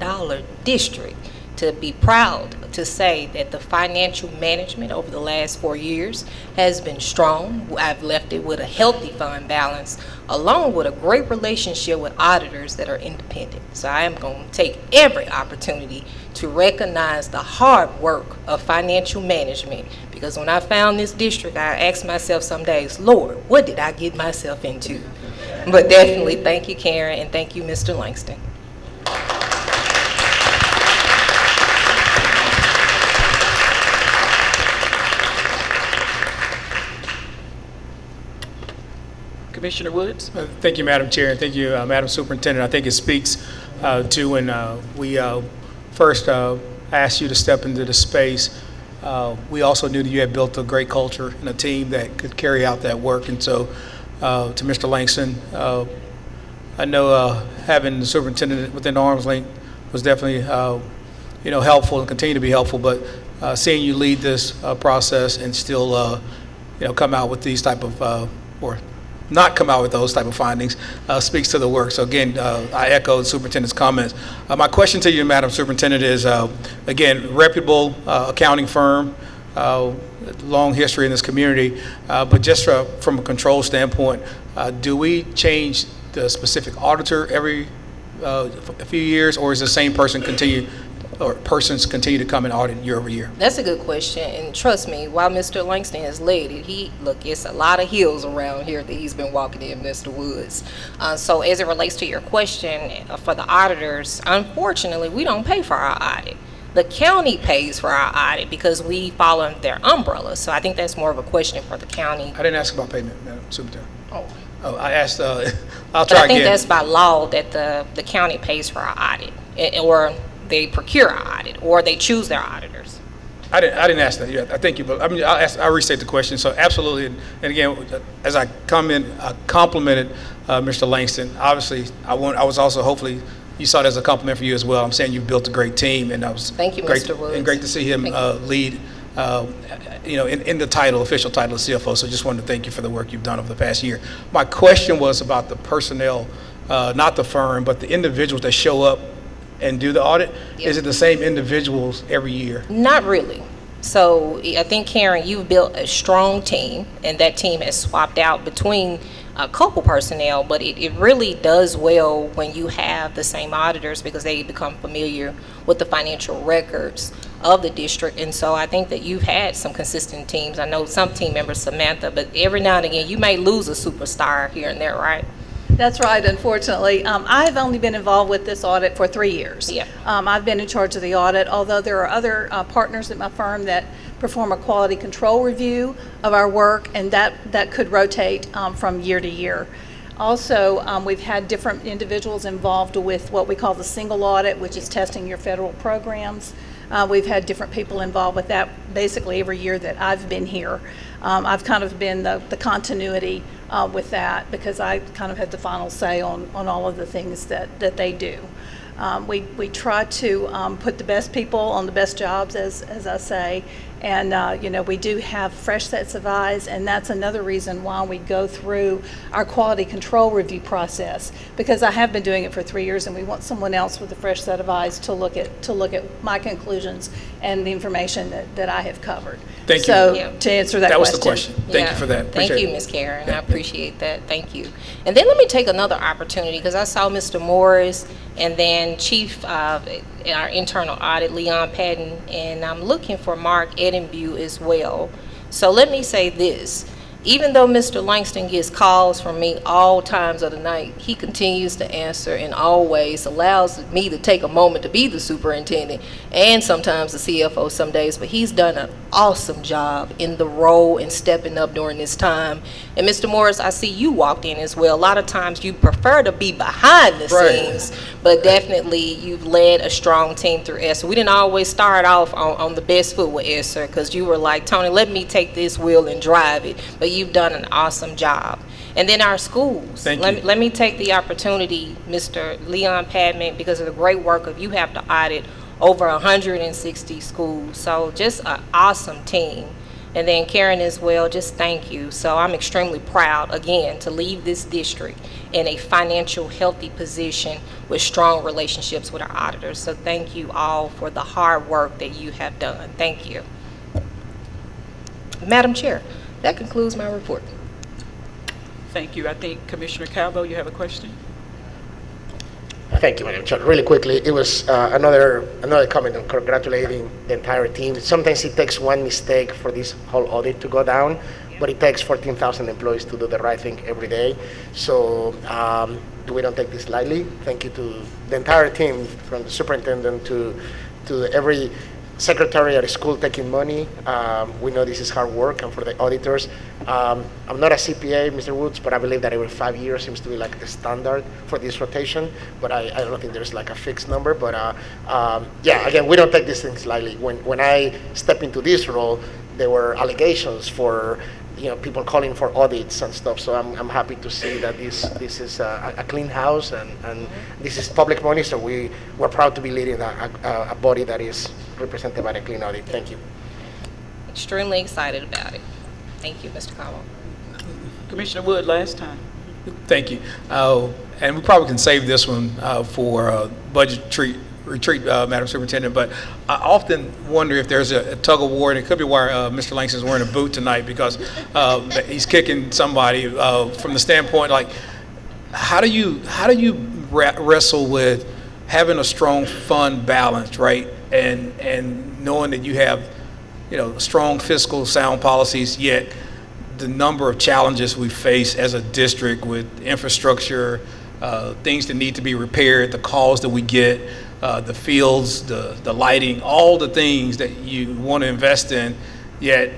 district to be proud to say that the financial management over the last 4 years has been strong. I've left it with a healthy fund balance, along with a great relationship with auditors that are independent. So I am going to take every opportunity to recognize the hard work of financial management, because when I found this district, I asked myself some days, Lord, what did I get myself into? But definitely thank you, Karen, and thank you, Mr. Langston. Commissioner Woods. Thank you, Madam Chair, and thank you, Madam Superintendent. I think it speaks to when we first asked you to step into the space. We also knew that you had built a great culture and a team that could carry out that work. And so, to Mr. Langston, I know having the superintendent within arm's length was definitely helpful and continue to be helpful. But seeing you lead this process and still come out with these type of or not come out with those type of findings speaks to the work. So again, I echo the superintendent's comments. My question to you, Madam Superintendent, is again, reputable accounting firm, long history in this community, but just from a control standpoint, do we change the specific auditor every a few years, or is the same person persons continue to come and audit year over year? That's a good question, and trust me, while Mr. Langston has led it, it's a lot of hills around here that he's been walking in, Mr. Woods. So as it relates to your question, for the auditors, unfortunately, we don't pay for our audit. The county pays for our audit because we fall under their umbrella. So I think that's more of a question for the county. I didn't ask about payment, Madam Superintendent. Oh, I asked, I'll try but I think again. that's by law that the county pays for our audit, or they procure our audit, or they choose their auditors. I didn't ask that yet. I thank you, but I'll restate the question. So absolutely, and again, as I come in, I complimented Mr. Langston. Obviously, I was also, hopefully, you saw it as a compliment for you as well. I'm saying you've built a great team, and I was thank you, great, Mr. Woods. and great to see him lead. In the official title of CFO. So just wanted to thank you for the work you've done over the past year. My question was about the personnel, not the firm, but the individuals that show up and do the audit. Yep. Is it the same individuals every year? Not really. So I think, Karen, you've built a strong team, and that team has swapped out between a couple personnel, but it really does well when you have the same auditors, because they become familiar with the financial records of the district. And so I think that you've had some consistent teams. I know some team members, Samantha, but every now and again you may lose a superstar here and there, right? That's right, unfortunately. I've only been involved with this audit for 3 years. Yeah. I've been in charge of the audit, although there are other partners at my firm that perform a quality control review of our work, and that could rotate from year to year. Also, we've had different individuals involved with what we call the single audit, which is testing your federal programs. We've had different people involved with that basically every year that I've been here. I've kind of been the continuity with that because I kind of had the final say on all of the things that they do. We try to put the best people on the best jobs, as I say, and we do have fresh sets of eyes, and that's another reason why we go through our quality control review process, because I have been doing it for 3 years, and we want someone else with a fresh set of eyes to look at my conclusions and the information that I have covered. Thank you. So Yeah. to answer that question. That was the question. Thank you for that. Thank Appreciate you, it. Ms. Karen. I appreciate that. Thank you. And then let me take another opportunity because I saw Mr. Morris and then Chief in our internal audit, Leon Patton, and I'm looking for Mark Edinburgh as well. So let me say this. Even though Mr. Langston gets calls from me all times of the night, he continues to answer and always allows me to take a moment to be the superintendent and sometimes the CFO some days, but he's done an awesome job in the role and stepping up during this time. And Mr. Morris, I see you walked in as well. A lot of times you prefer to be behind the scenes, but definitely you've led a strong team through ESSER. We didn't always start off on the best foot with ESSER because you were like, Tony, let me take this wheel and drive it. But you've done an awesome job. And then our schools. Let me take the opportunity, Mr. Leon Padman, because of the great work of you have to audit over 160 schools. So just an awesome team. And then Karen as well, just thank you. So I'm extremely proud, again, to leave this district in a financial healthy position with strong relationships with our auditors. So thank you all for the hard work that you have done. Thank you. Madam Chair, that concludes my report. Thank you. I think Commissioner Calvo, you have a question? Thank you, Madam Chair. Really quickly, it was another comment on congratulating the entire team. Sometimes it takes one mistake for this whole audit to go down, but it takes 14,000 employees to do the right thing every day. So we don't take this lightly. Thank you to the entire team, from the superintendent to every secretary at a school taking money. We know this is hard work, and for the auditors, I'm not a CPA, Mr. Woods, but I believe that every 5 years seems to be like the standard for this rotation, but I don't think there's like a fixed number, but yeah, again, we don't take these things lightly. When I stepped into this role, there were allegations for people calling for audits and stuff, so I'm happy to see that this is a clean house, and this is public money, so we're proud to be leading a body that is represented by a clean audit. Thank you. Extremely excited about it. Thank you, Mr. Cowell. Commissioner Wood, last time. Thank you. And we probably can save this one for budget retreat, Madam Superintendent, but I often wonder if there's a tug of war, and it could be why Mr. Langston's wearing a boot tonight, because he's kicking somebody from the standpoint, like, how do you wrestle with having a strong fund balance, right? And knowing that you have, strong fiscal sound policies, yet the number of challenges we face as a district with infrastructure, things that need to be repaired, the calls that we get, the fields, the lighting, all the things that you want to invest in, yet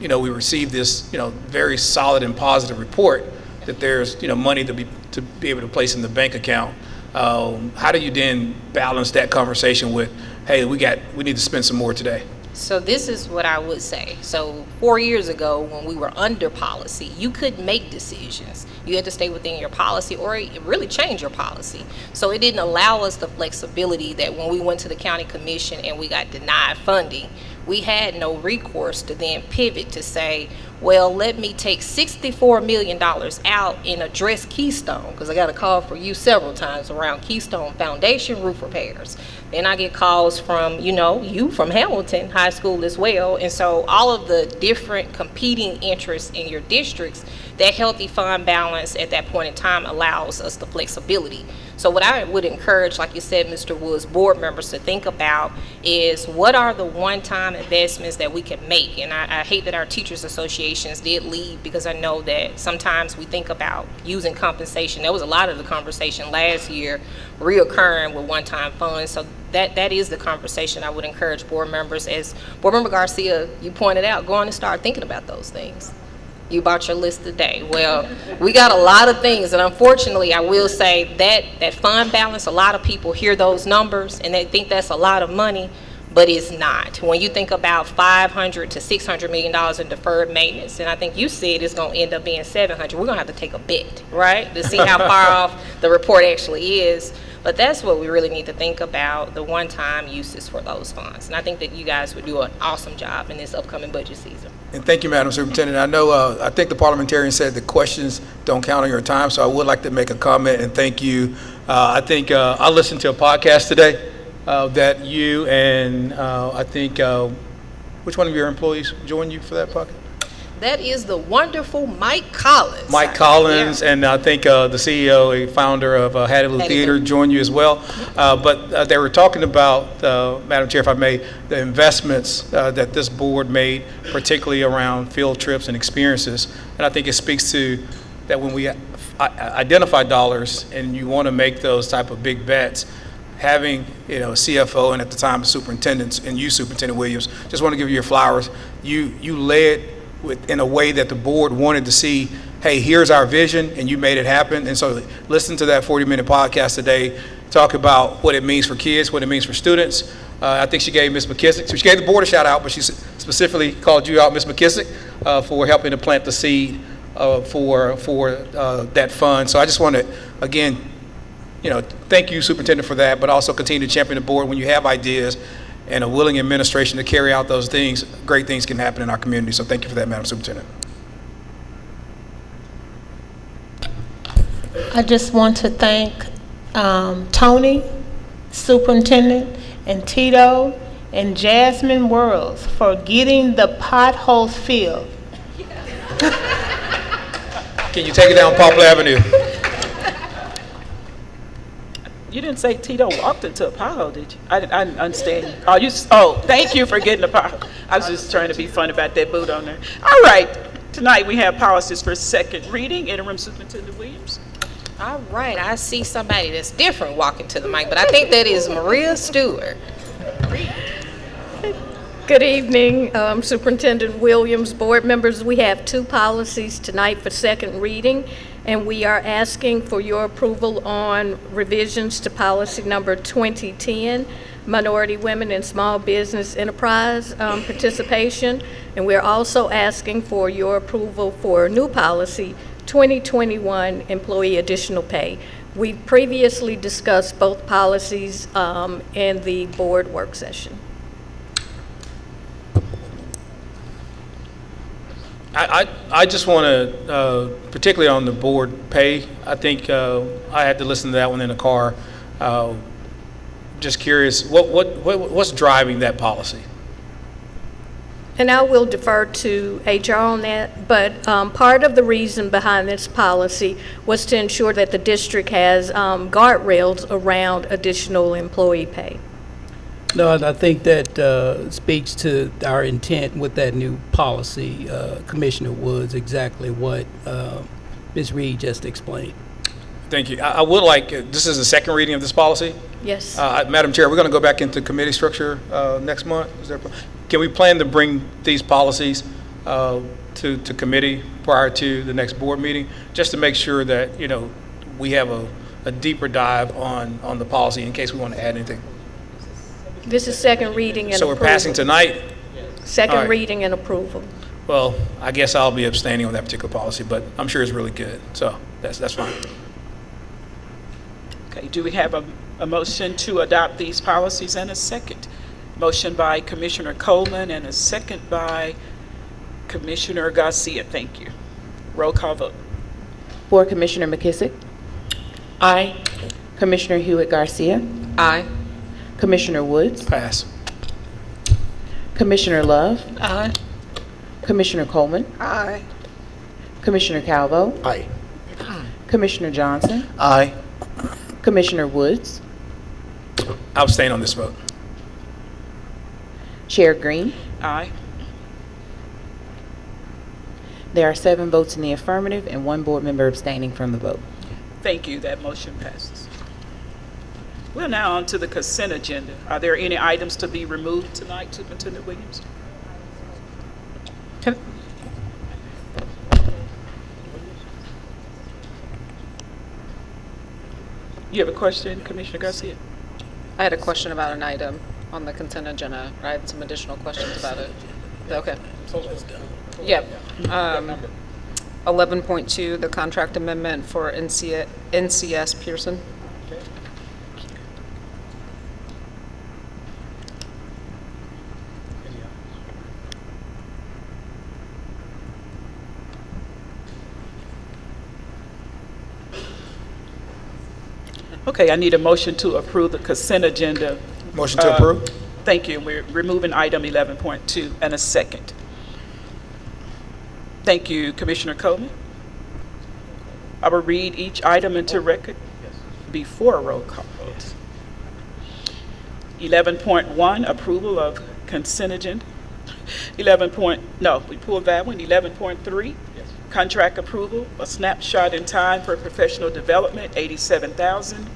we receive this very solid and positive report that there's money to be able to place in the bank account. How do you then balance that conversation with, hey, we need to spend some more today? So this is what I would say. So 4 years ago, when we were under policy, you couldn't make decisions. You had to stay within your policy or really change your policy. So it didn't allow us the flexibility that when we went to the county commission and we got denied funding, we had no recourse to then pivot to say, well, let me take $64 million out and address Keystone, because I got a call for you several times around Keystone Foundation roof repairs. Then I get calls from, you from Hamilton High School as well. And so all of the different competing interests in your districts, that healthy fund balance at that point in time allows us the flexibility. So what I would encourage, like you said, Mr. Woods, board members to think about is what are the one-time investments that we can make? And I hate that our teachers associations did leave, because I know that sometimes we think about using compensation. There was a lot of the conversation last year reoccurring with one-time funds. So that is the conversation I would encourage board members. As Board Member Garcia, you pointed out, go on and start thinking about those things. You bought your list today. Well, we got a lot of things, and unfortunately, I will say that fund balance, a lot of people hear those numbers and they think that's a lot of money, but it's not. When you think about $500 to $600 million in deferred maintenance, and I think you said it's going to end up being $700, we're going to have to take a bet, right, to see how far off the report actually is. But that's what we really need to think about, the one-time uses for those funds. And I think that you guys would do an awesome job in this upcoming budget season. And thank you, Madam Superintendent. I know, I think the parliamentarian said the questions don't count on your time, so I would like to make a comment and thank you. I think I listened to a podcast today that you and I think, which one of your employees joined you for that podcast? That is the wonderful Mike Collins. Mike Collins, and I think the CEO, a founder of Hattie Theater, joined you as well. But they were talking about, Madam Chair, if I may, the investments that this board made, particularly around field trips and experiences. And I think it speaks to that when we identify dollars and you want to make those type of big bets, having, you know, CFO and at the time superintendents, and you, Superintendent Williams, just want to give you your flowers. You led in a way that the board wanted to see, hey, here's our vision, and you made it happen. And so listen to that 40-minute podcast today, talk about what it means for kids, what it means for students. I think she gave Ms. McKissick, so she gave the board a shout out, but she specifically called you out, Ms. McKissick, for helping to plant the seed for that fund. So I just want to, again, you know, thank you, Superintendent, for that, but also continue to champion the board when you have ideas and a willing administration to carry out those things. Great things can happen in our community. So thank you for that, Madam Superintendent. I just want to thank Tony, Superintendent, and Tito, and Jasmine Worlds for getting the potholes filled. Can you take it down Poplar Avenue? You didn't say Tito walked into a pothole, did you? I didn't understand. Oh, thank you for getting the pothole. I was just trying to be fun about that boot on there. All right, tonight we have policies for second reading. Interim Superintendent Williams. All right, I see somebody that's different walking to the mic, but I think that is Maria Stewart. Good evening, Superintendent Williams, board members. We have two policies tonight for second reading, and we are asking for your approval on revisions to policy number 2010, minority women in small business enterprise participation, and we're also asking for your approval for a new policy, 2021, employee additional pay. We previously discussed both policies in the board work session. I just want to, particularly on the board pay, I think I had to listen to that one in the car. Just curious, what's driving that policy? And I will defer to HR on that, but part of the reason behind this policy was to ensure that the district has guardrails around additional employee pay. No, and I think that speaks to our intent with that new policy. Commissioner Woods, exactly what Ms. Reed just explained. Thank you. I would like, this is the second reading of this policy? Yes. Madam Chair, we're going to go back into committee structure next month. Can we plan to bring these policies to committee prior to the next board meeting, just to make sure that, you know, we have a deeper dive on the policy in case we want to add anything? This is second reading and approval. So we're passing tonight? Second reading and approval. Well, I guess I'll be abstaining on that particular policy, but I'm sure it's really good. So that's fine. Okay, do we have a motion to adopt these policies and a second? Motion by Commissioner Coleman and a second by Commissioner Garcia. Thank you. Roll call vote. Board Commissioner McKissick. Aye. Commissioner Hewitt Garcia. Aye. Commissioner Woods. Pass. Commissioner Love. Aye. Commissioner Coleman. Aye. Commissioner Calvo. Aye. Commissioner Johnson. Aye. Commissioner Woods, I'll abstain on this vote. Chair Green. Aye. There are 7 votes in the affirmative and 1 board member abstaining from the vote. Thank you. That motion passes. We're now on to the consent agenda. Are there any items to be removed tonight, Superintendent Williams? You have a question, Commissioner Garcia? I had a question about an item on the consent agenda. I had some additional questions about it. Okay. Yep. 11.2, the contract amendment for NCS Pearson. Okay, I need a motion to approve the consent agenda. Motion to approve? Thank you. We're removing item 11.2 and a second. Thank you, Commissioner Coleman. I will read each item into record before a roll call vote. 11.1, approval of consent agenda. We pulled that one. 11.3, contract approval, a snapshot in time for professional development, $87,000.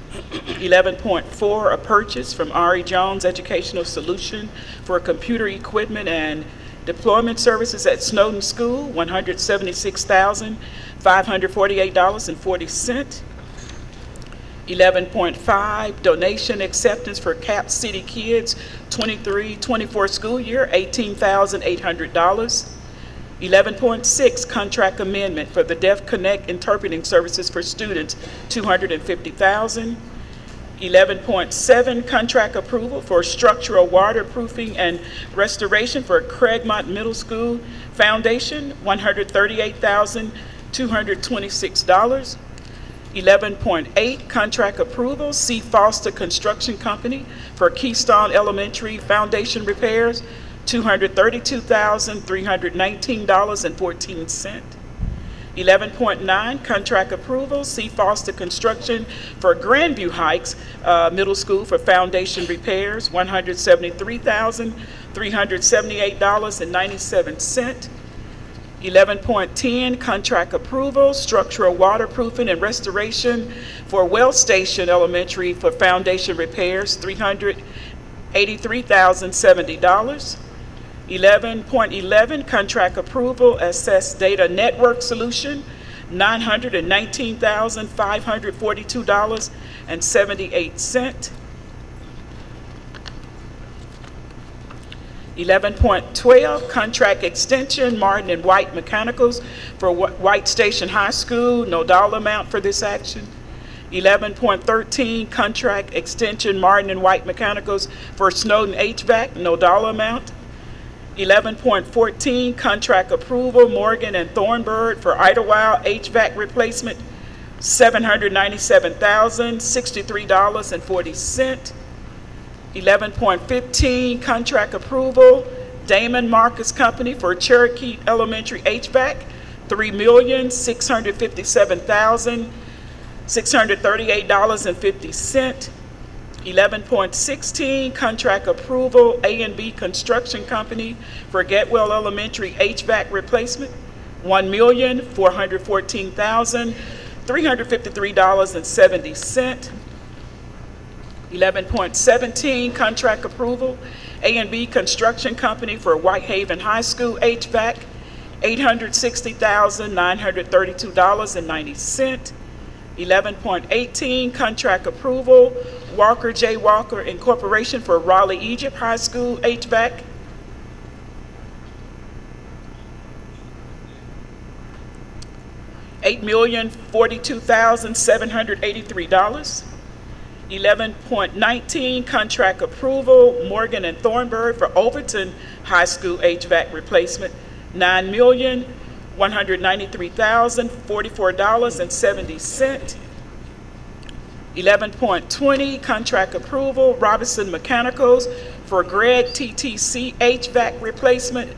11.4, a purchase from R.E. Jones Educational Solution for computer equipment and deployment services at Snowden School, $176,548.40. 11.5, donation acceptance for Cap City Kids 23-24 school year, $18,800. 11.6, contract amendment for the Deaf Connect interpreting services for students, $250,000. 11.7, contract approval for structural waterproofing and restoration for Craigmont Middle School Foundation, $138,226. 11.8, contract approval, C. Foster Construction Company for Keystone Elementary Foundation repairs, $232,319.14. 11.9, contract approval, C. Foster Construction for Grandview Heights Middle School for foundation repairs, $173,378.97. 11.10, contract approval, structural waterproofing and restoration for Well Station Elementary for foundation repairs, $383,070. 11.11, contract approval, Assess Data Network Solution, $919,542.78. 11.12, contract extension, Martin and White Mechanicals for White Station High School, no dollar amount for this action. 11.13, contract extension, Martin and White Mechanicals for Snowden HVAC, no dollar amount. 11.14, contract approval, Morgan and Thornburg for Idlewild HVAC replacement, $797,063.40. 11.15, contract approval, Damon Marcus Company for Cherokee Elementary HVAC, $3,657,638.50. 11.16, contract approval, A&B Construction Company for Getwell Elementary HVAC replacement, $1,414,353.70. 11.17, contract approval, A&B Construction Company for Whitehaven High School HVAC, $860,932.90. 11.18, contract approval, Walker J. Walker Incorporation for Raleigh Egypt High School HVAC, $8,042,783. 11.19, contract approval, Morgan and Thornburg for Overton High School HVAC replacement, $9,193,044.70. 11.20, contract approval, Robinson Mechanicals for Greg TTC HVAC replacement,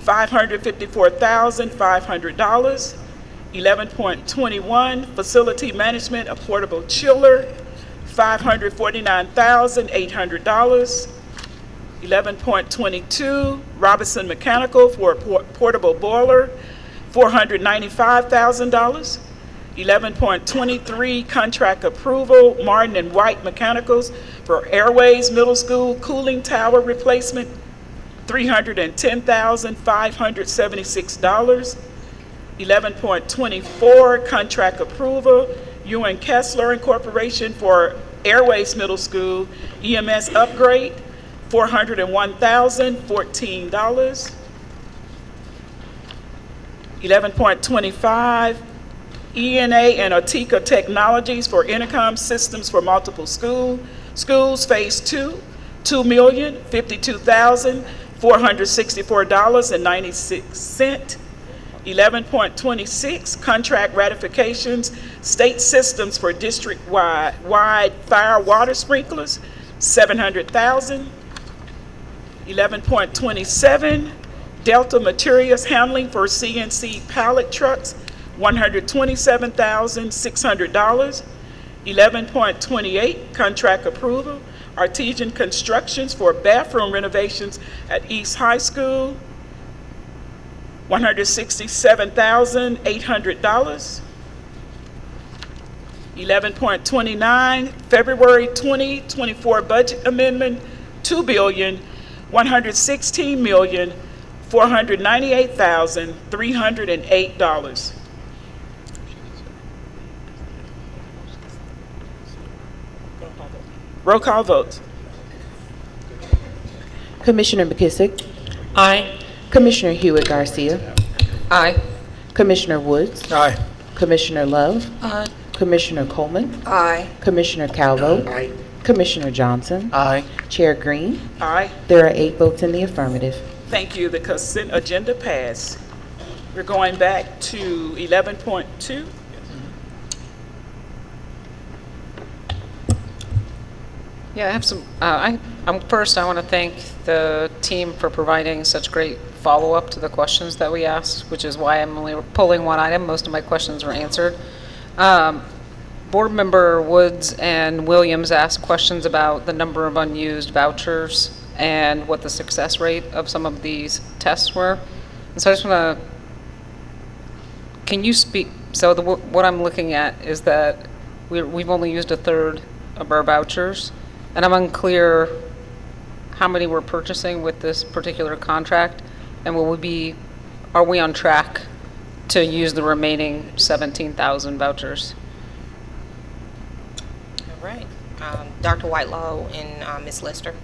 $554,500. 11.21, facility management, a portable chiller, $549,800. 11.22, Robinson Mechanical for a portable boiler, $495,000. 11.23, contract approval, Martin and White Mechanicals for Airways Middle School cooling tower replacement, $310,576. 11.24, contract approval, Ewan Kessler Incorporation for Airways Middle School EMS upgrade, $401,014. 11.25, ENA and Otica Technologies for intercom systems for multiple schools, Phase 2, $2,052,464.96. 11.26, contract ratifications, state systems for district-wide fire water sprinklers, $700,000. 11.27, Delta Materials Handling for CNC pallet trucks, $127,600. 11.28, contract approval, Artesian Constructions for bathroom renovations at East High School, $167,800. 11.29, February 2024 budget amendment, $2,116,498,308. Roll call vote. Commissioner McKissick. Aye. Commissioner Hewitt Garcia. Aye. Commissioner Woods. Aye. Commissioner Love. Aye. Commissioner Coleman. Aye. Commissioner Calvo. Aye. Commissioner Johnson. Aye. Chair Green. Aye. There are 8 votes in the affirmative. Thank you. The consent agenda passed. We're going back to 11.2. Yeah, I have some, first, I want to thank the team for providing such great follow-up to the questions that we asked, which is why I'm only pulling one item. Most of my questions were answered. Board Member Woods and Williams asked questions about the number of unused vouchers and what the success rate of some of these tests were. And so I just want to, can you speak, so what I'm looking at is that we've only used a third of our vouchers, and I'm unclear how many we're purchasing with this particular contract, and are we on track to use the remaining 17,000 vouchers? All right. Dr. Whitelaw and Ms. Lester.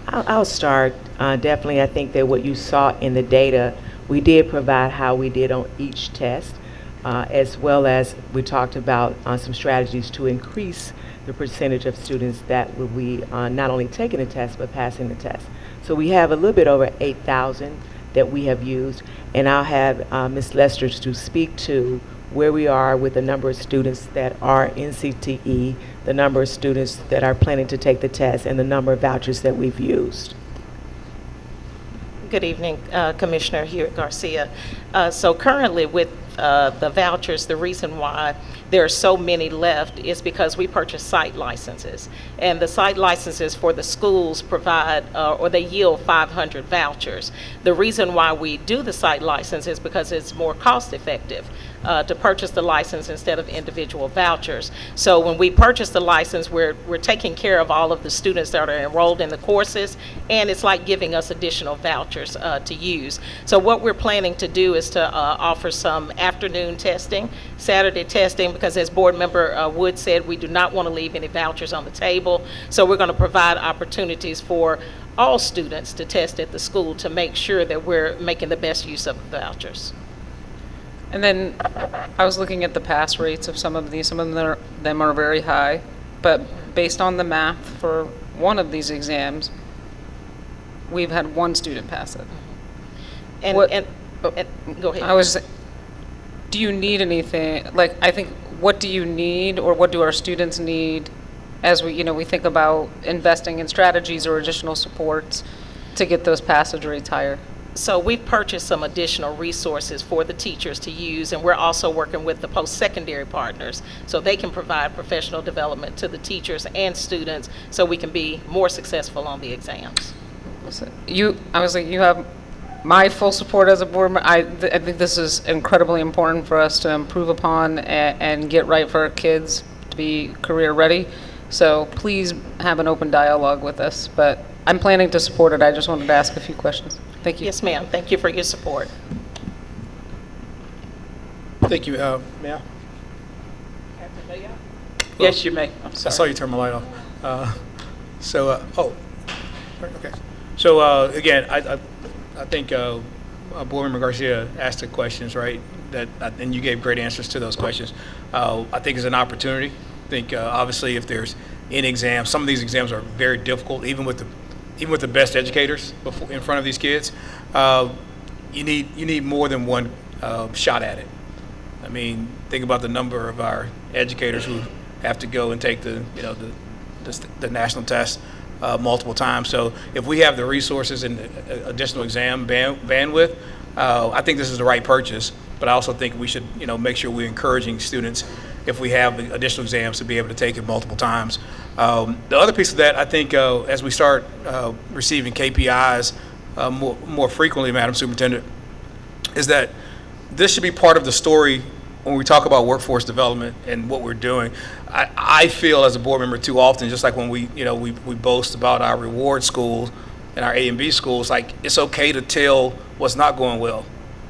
I'll start. Definitely, I think that what you saw in the data, we did provide how we did on each test, as well as we talked about some strategies to increase the percentage of students that will be not only taking the test, but passing the test. So we have a little bit over 8,000 that we have used, and I'll have Ms. Lester to speak to where we are with the number of students that are in CTE, the number of students that are planning to take the test, and the number of vouchers that we've used. Good evening, Commissioner Hewitt Garcia. So currently with the vouchers, the reason why there are so many left is because we purchase site licenses. And the site licenses for the schools provide, or they yield 500 vouchers. The reason why we do the site license is because it's more cost effective to purchase the license instead of individual vouchers. So when we purchase the license, we're taking care of all of the students that are enrolled in the courses, and it's like giving us additional vouchers to use. So what we're planning to do is to offer some afternoon testing, Saturday testing, because as Board Member Wood said, we do not want to leave any vouchers on the table. So we're going to provide opportunities for all students to test at the school to make sure that we're making the best use of the vouchers. And then I was looking at the pass rates of some of these. Some of them are very high, but based on the math for one of these exams, we've had one student pass it. And go ahead. I was, do you need anything? Like, I think, what do you need, or what do our students need as we think about investing in strategies or additional supports to get those passage rates higher? So we've purchased some additional resources for the teachers to use, and we're also working with the post-secondary partners so they can provide professional development to the teachers and students so we can be more successful on the exams. You have my full support as a board member. I think this is incredibly important for us to improve upon and get right for our kids to be career ready. So please have an open dialogue with us. But I'm planning to support it. I just wanted to ask a few questions. Thank you. Yes, ma'am. Thank you for your support. Thank you. May I? Yes, you may. I'm I sorry. saw you turn my light off. Okay. So again, I think Board Member Garcia asked the questions, right? And you gave great answers to those questions. I think it's an opportunity. I think obviously if there's any exams, some of these exams are very difficult, even with the best educators in front of these kids. You need more than one shot at it. I mean, think about the number of our educators who have to go and take the national test multiple times. So if we have the resources and additional exam bandwidth, I think this is the right purchase. But I also think we should make sure we're encouraging students, if we have additional exams, to be able to take it multiple times. The other piece of that, I think, as we start receiving KPIs more frequently, Madam Superintendent, is that this should be part of the story when we talk about workforce development and what we're doing. I feel as a board member too often, just like when we boast about our reward schools and our A and B schools, like it's okay to tell what's not going well.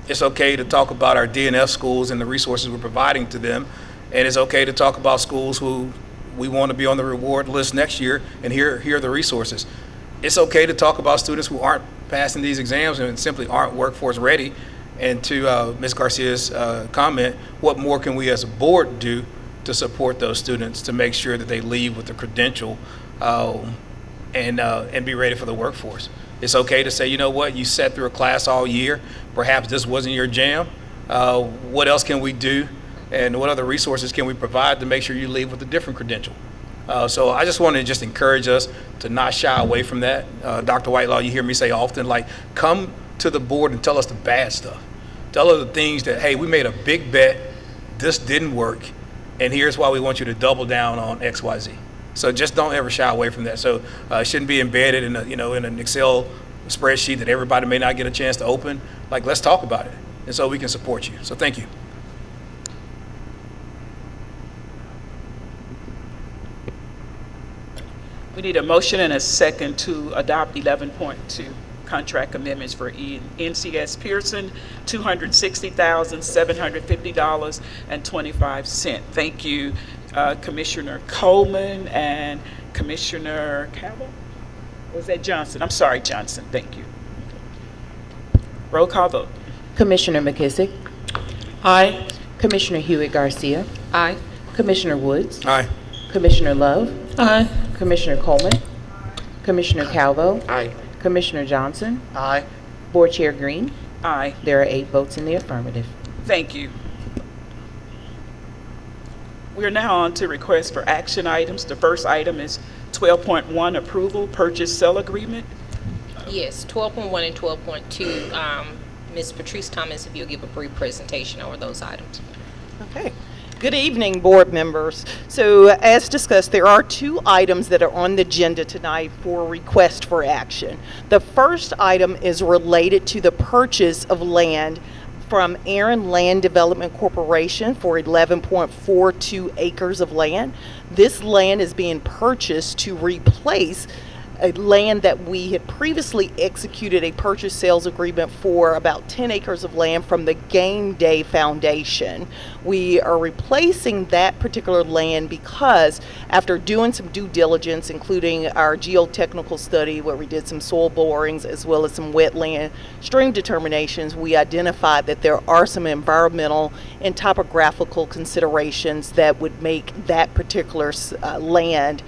It's okay to talk about our DNF schools and the resources we're providing to them. And it's okay to talk about schools who we want to be on the reward list next year, and here are the resources. It's okay to talk about students who aren't passing these exams and simply aren't workforce ready. And to Ms. Garcia's comment, what more can we as a board do to support those students to make sure that they leave with a credential and be ready for the workforce? It's okay to say, you know what, you sat through a class all year, perhaps this wasn't your jam. What else can we do? And what other resources can we provide to make sure you leave with a different credential? So I just want to just encourage us to not shy away from that. Dr. Whitelaw, you hear me say often, like, come to the board and tell us the bad stuff. Tell us the things that, hey, we made a big bet, this didn't work, and here's why we want you to double down on X, Y, Z. So just don't ever shy away from that. So it shouldn't be embedded in in an Excel spreadsheet that everybody may not get a chance to open. Like, let's talk about it, and so we can support you. So thank you. We need a motion and a second to adopt 11.2 contract amendments for NCS Pearson, $260,750.25. Thank you, Commissioner Coleman and Commissioner Cabell. Was that Johnson? I'm sorry, Johnson. Thank you. Roll call vote. Commissioner McKissick. Aye. Commissioner Hewitt Garcia. Aye. Commissioner Woods. Aye. Commissioner Love. Aye. Commissioner Coleman. Commissioner Calvo. Aye. Commissioner Johnson. Aye. Board Chair Green. Aye. There are 8 votes in the affirmative. Thank you. We are now on to requests for action items. The first item is 12.1, approval purchase sale agreement. Yes, 12.1 and 12.2. Ms. Patrice Thomas, if you'll give a brief presentation over those items. Okay. Good evening, board members. So as discussed, there are 2 items that are on the agenda tonight for request for action. The first item is related to the purchase of land from Aaron Land Development Corporation for 11.42 acres of land. This land is being purchased to replace a land that we had previously executed a purchase sales agreement for, about 10 acres of land from the Game Day Foundation. We are replacing that particular land because after doing some due diligence, including our geotechnical study where we did some soil borings as well as some wetland stream determinations, we identified that there are some environmental and topographical considerations that would make that particular land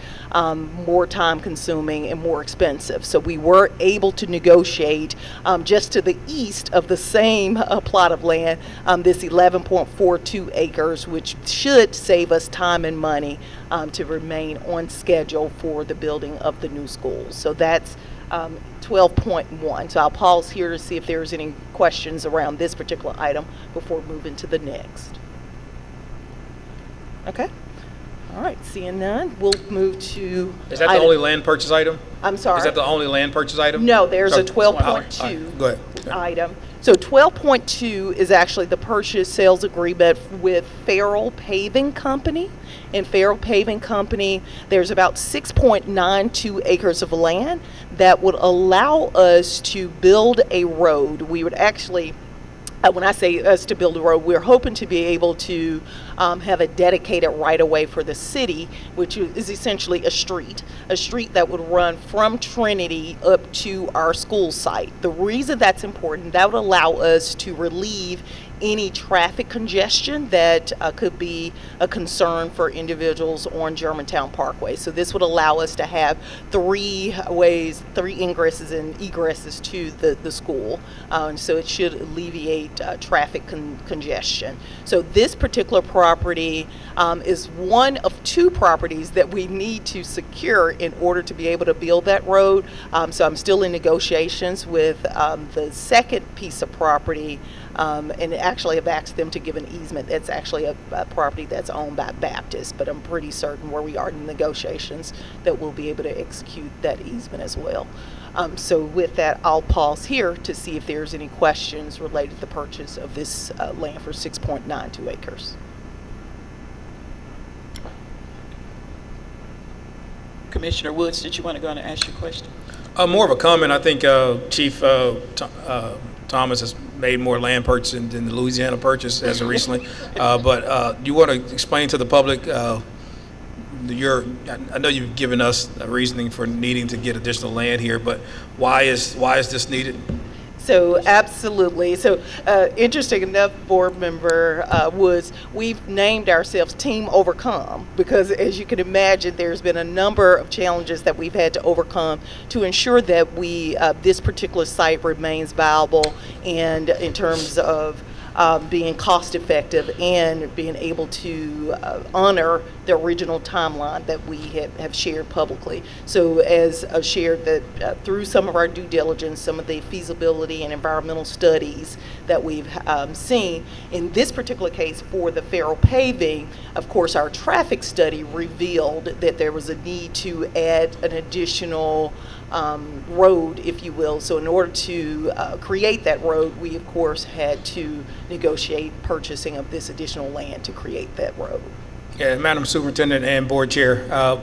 more time consuming and more expensive. So we were able to negotiate just to the east of the same plot of land, this 11.42 acres, which should save us time and money to remain on schedule for the building of the new schools. So that's 12.1. So I'll pause here to see if there's any questions around this particular item before moving to the next. Okay. All right, seeing none, we'll move to. Is that the only land purchase item? I'm sorry? Is that the only land purchase item? No, there's a Sorry, 12.2 Go ahead. item. So 12.2 is actually the purchase sales agreement with Farrell Paving Company. In Farrell Paving Company, there's about 6.92 acres of land that would allow us to build a road. We would actually, when I say us to build a road, we're hoping to be able to have a dedicated right-of-way for the city, which is essentially a street that would run from Trinity up to our school site. The reason that's important, that would allow us to relieve any traffic congestion that could be a concern for individuals on Germantown Parkway. So this would allow us to have three ingresses and egresses to the school. So it should alleviate traffic congestion. So this particular property is one of two properties that we need to secure in order to be able to build that road. So I'm still in negotiations with the second piece of property, and actually have asked them to give an easement. That's actually a property that's owned by Baptist, but I'm pretty certain where we are in negotiations that we'll be able to execute that easement as well. So with that, I'll pause here to see if there's any questions related to the purchase of this land for 6.92 acres. Commissioner Woods, did you want to go on and ask your question? More of a comment. I think Chief Thomas has made more land purchase than the Louisiana purchase as of recently. But you want to explain to the public I know you've given us a reasoning for needing to get additional land here, but why is this needed? So absolutely. So interesting enough, board member Woods, we've named ourselves Team Overcome because, as you can imagine, there's been a number of challenges that we've had to overcome to ensure that this particular site remains viable, and in terms of being cost effective and being able to honor the original timeline that we have shared publicly. So as shared that through some of our due diligence, some of the feasibility and environmental studies that we've seen, in this particular case for the Farrell Paving, of course our traffic study revealed that there was a need to add an additional road, if you will. So in order to create that road, we of course had to negotiate purchasing of this additional land to create that road. Yeah, Madam Superintendent and Board Chair,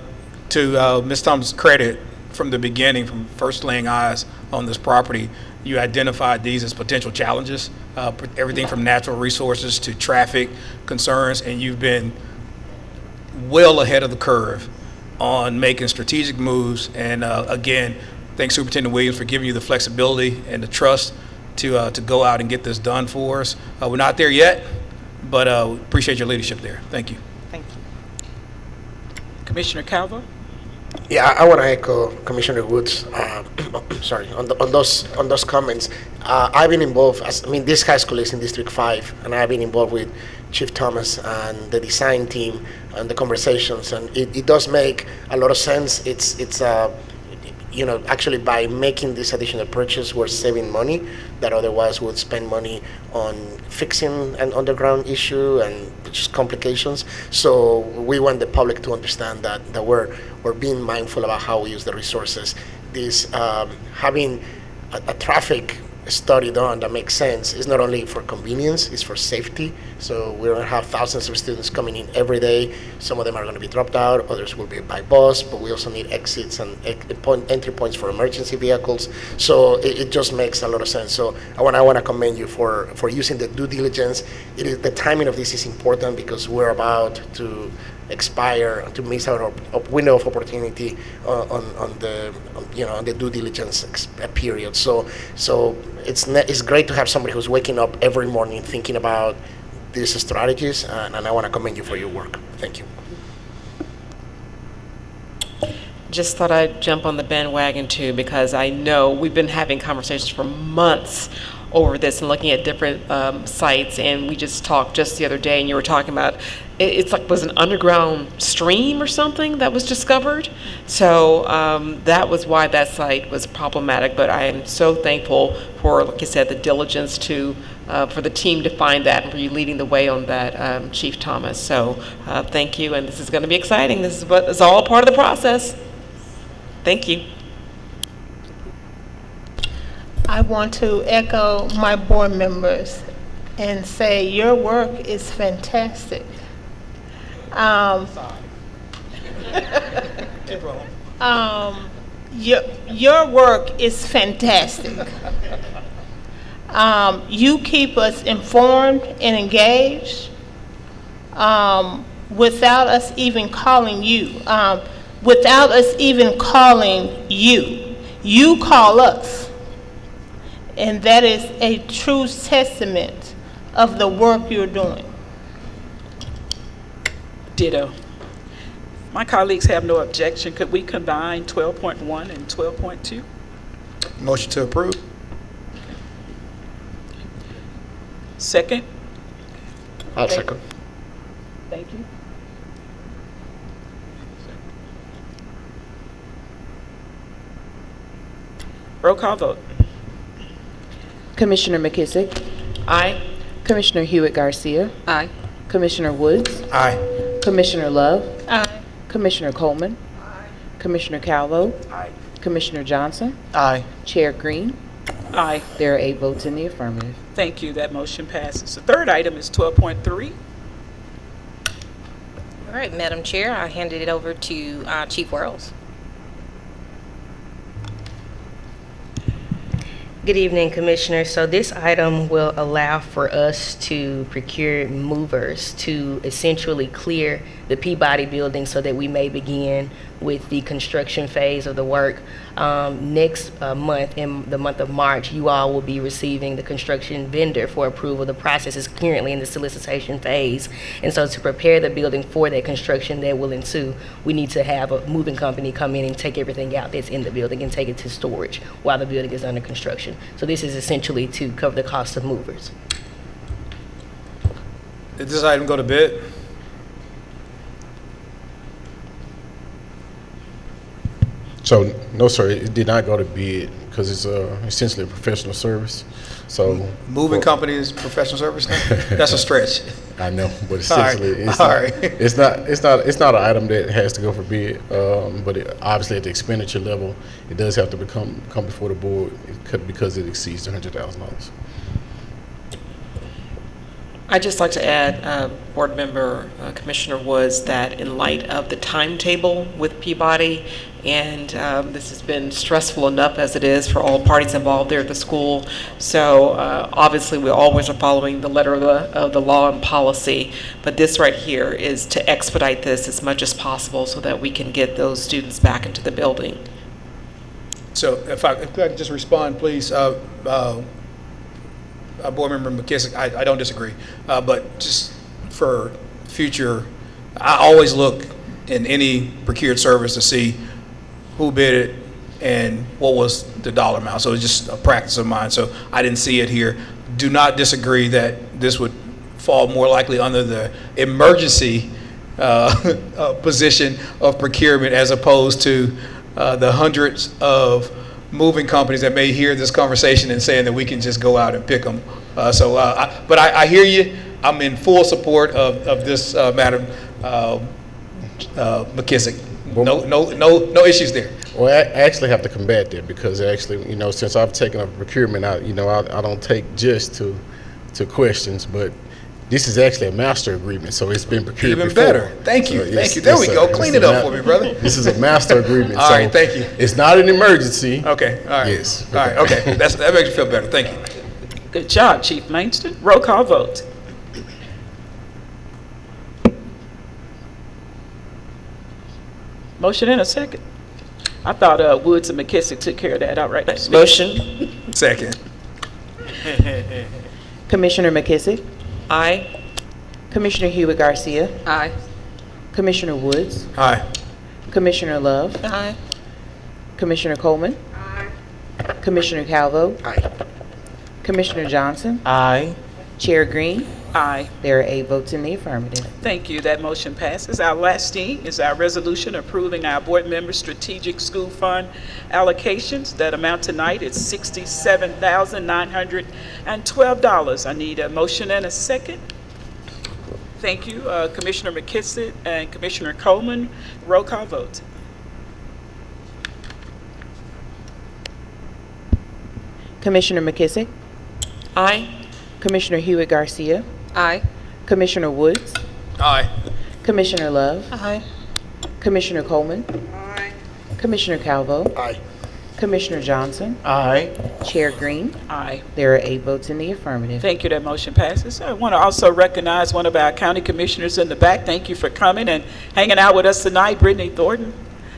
to Ms. Thomas' credit, from the beginning, from first laying eyes on this property, you identified these as potential challenges, everything from natural resources to traffic concerns, and you've been well ahead of the curve on making strategic moves. And again, thanks Superintendent Williams for giving you the flexibility and the trust to go out and get this done for us. We're not there yet, but appreciate your leadership there. Thank you. Thank you. Commissioner Calvo? Yeah, I want to echo Commissioner Woods. Sorry, on those comments. I've been involved. This high school is in District 5, and I've been involved with Chief Thomas and the design team and the conversations, and it does make a lot of sense. It's actually by making this additional purchase, we're saving money that otherwise would spend money on fixing an underground issue and just complications. So we want the public to understand that we're being mindful about how we use the resources. This having a traffic study done that makes sense is not only for convenience, it's for safety. So we're going to have thousands of students coming in every day. Some of them are going to be dropped out, others will be by bus, but we also need exits and entry points for emergency vehicles. So it just makes a lot of sense. So I want to commend you for using the due diligence. The timing of this is important because we're about to expire, to miss out a window of opportunity on the due diligence period. So it's great to have somebody who's waking up every morning thinking about these strategies, and I want to commend you for your work. Thank you. Just thought I'd jump on the bandwagon too, because I know we've been having conversations for months over this and looking at different sites. And we just talked just the other day, and you were talking about it's like was an underground stream or something that was discovered. So that was why that site was problematic. But I am so thankful for, like I said, the diligence to for the team to find that, and for you leading the way on that, Chief Thomas. So thank you, and this is going to be exciting. This is all part of the process. Thank you. I want to echo my board members and say your work is fantastic. Your work is fantastic. You keep us informed and engaged without us even calling you. Without us even calling you. You call us. And that is a true testament of the work you're doing. Ditto. My colleagues have no objection. Could we combine 12.1 and 12.2? Motion to approve. Second? I'll second. Thank you. Roll call vote. Commissioner McKissick. Aye. Commissioner Hewitt-Garcia. Aye. Commissioner Woods. Aye. Commissioner Love. Aye. Commissioner Coleman. Commissioner Calvo. Commissioner Johnson. Aye. Chair Green. Aye. There are 8 votes in the affirmative. Thank you. That motion passes. The third item is 12.3. All right, Madam Chair, I handed it over to Chief Wells. Good evening, Commissioners. So this item will allow for us to procure movers to essentially clear the Peabody building so that we may begin with the construction phase of the work. Next month, in the month of March, you all will be receiving the construction vendor for approval. The process is currently in the solicitation phase. And so to prepare the building for that construction that will ensue, we need to have a moving company come in and take everything out that's in the building and take it to storage while the building is under construction. So this is essentially to cover the cost of movers. Did this item go to bid? So, no, sir, it did not go to bid because it's essentially a professional service. So Moving company is professional service now? That's a stretch. I know, but All right. essentially, All right. it's not an item that has to go for bid. But obviously, at the expenditure level, it does have to come before the board because it exceeds $100,000. I'd just like to add, Board Member Commissioner Woods, that in light of the timetable with Peabody, and this has been stressful enough as it is for all parties involved there at the school. So obviously, we always are following the letter of the law and policy, but this right here is to expedite this as much as possible so that we can get those students back into the building. So if I could just respond, please. Board Member McKissick, I don't disagree, but just for future, I always look in any procured service to see who bid it and what was the dollar amount. So it's just a practice of mine. So I didn't see it here. Do not disagree that this would fall more likely under the emergency position of procurement as opposed to the hundreds of moving companies that may hear this conversation and saying that we can just go out and pick them. But I hear you. I'm in full support of this, Madam McKissick. No issues there. Well, I actually have to combat that because actually, since I've taken up procurement, I don't take just to questions, but this is actually a master agreement, so it's been procured Even before. better. Thank you. So, Thank you. There we go. Clean it up for me, brother. This is a master agreement. All right, thank you. It's not an emergency. Okay. All right. Yes. All right. Okay. That makes me feel better. Thank you. Good job, Chief Mainston. Roll call vote. Motion in a second. I thought Woods and McKissick took care of that outright. Motion. Second. Commissioner McKissick. Aye. Commissioner Hewitt-Garcia. Aye. Commissioner Woods. Aye. Commissioner Love. Commissioner Johnson? Aye. Chair Green? Aye. There are 8 votes in the affirmative. Thank you. That motion passes. Our last thing is our resolution approving our board members' strategic school fund allocations. That amount tonight is $67,912. I need a motion and a second. Thank you, Commissioner McKissick and Commissioner Coleman. Roll call vote. Commissioner McKissick? Aye. Commissioner Hewitt Garcia? Aye. Commissioner Woods? Aye. Commissioner Love? Aye. Commissioner Coleman? Aye. Commissioner Calvo? Aye. Commissioner Johnson? Aye. Chair Green? Aye. There are 8 votes in the affirmative. Thank you. That motion passes. I want to also recognize one of our county commissioners in the back. Thank you for coming and hanging out with us tonight, Brittany Thornton.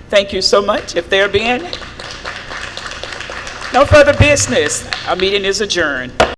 Thank you so much. If there being no further business, our meeting is adjourned.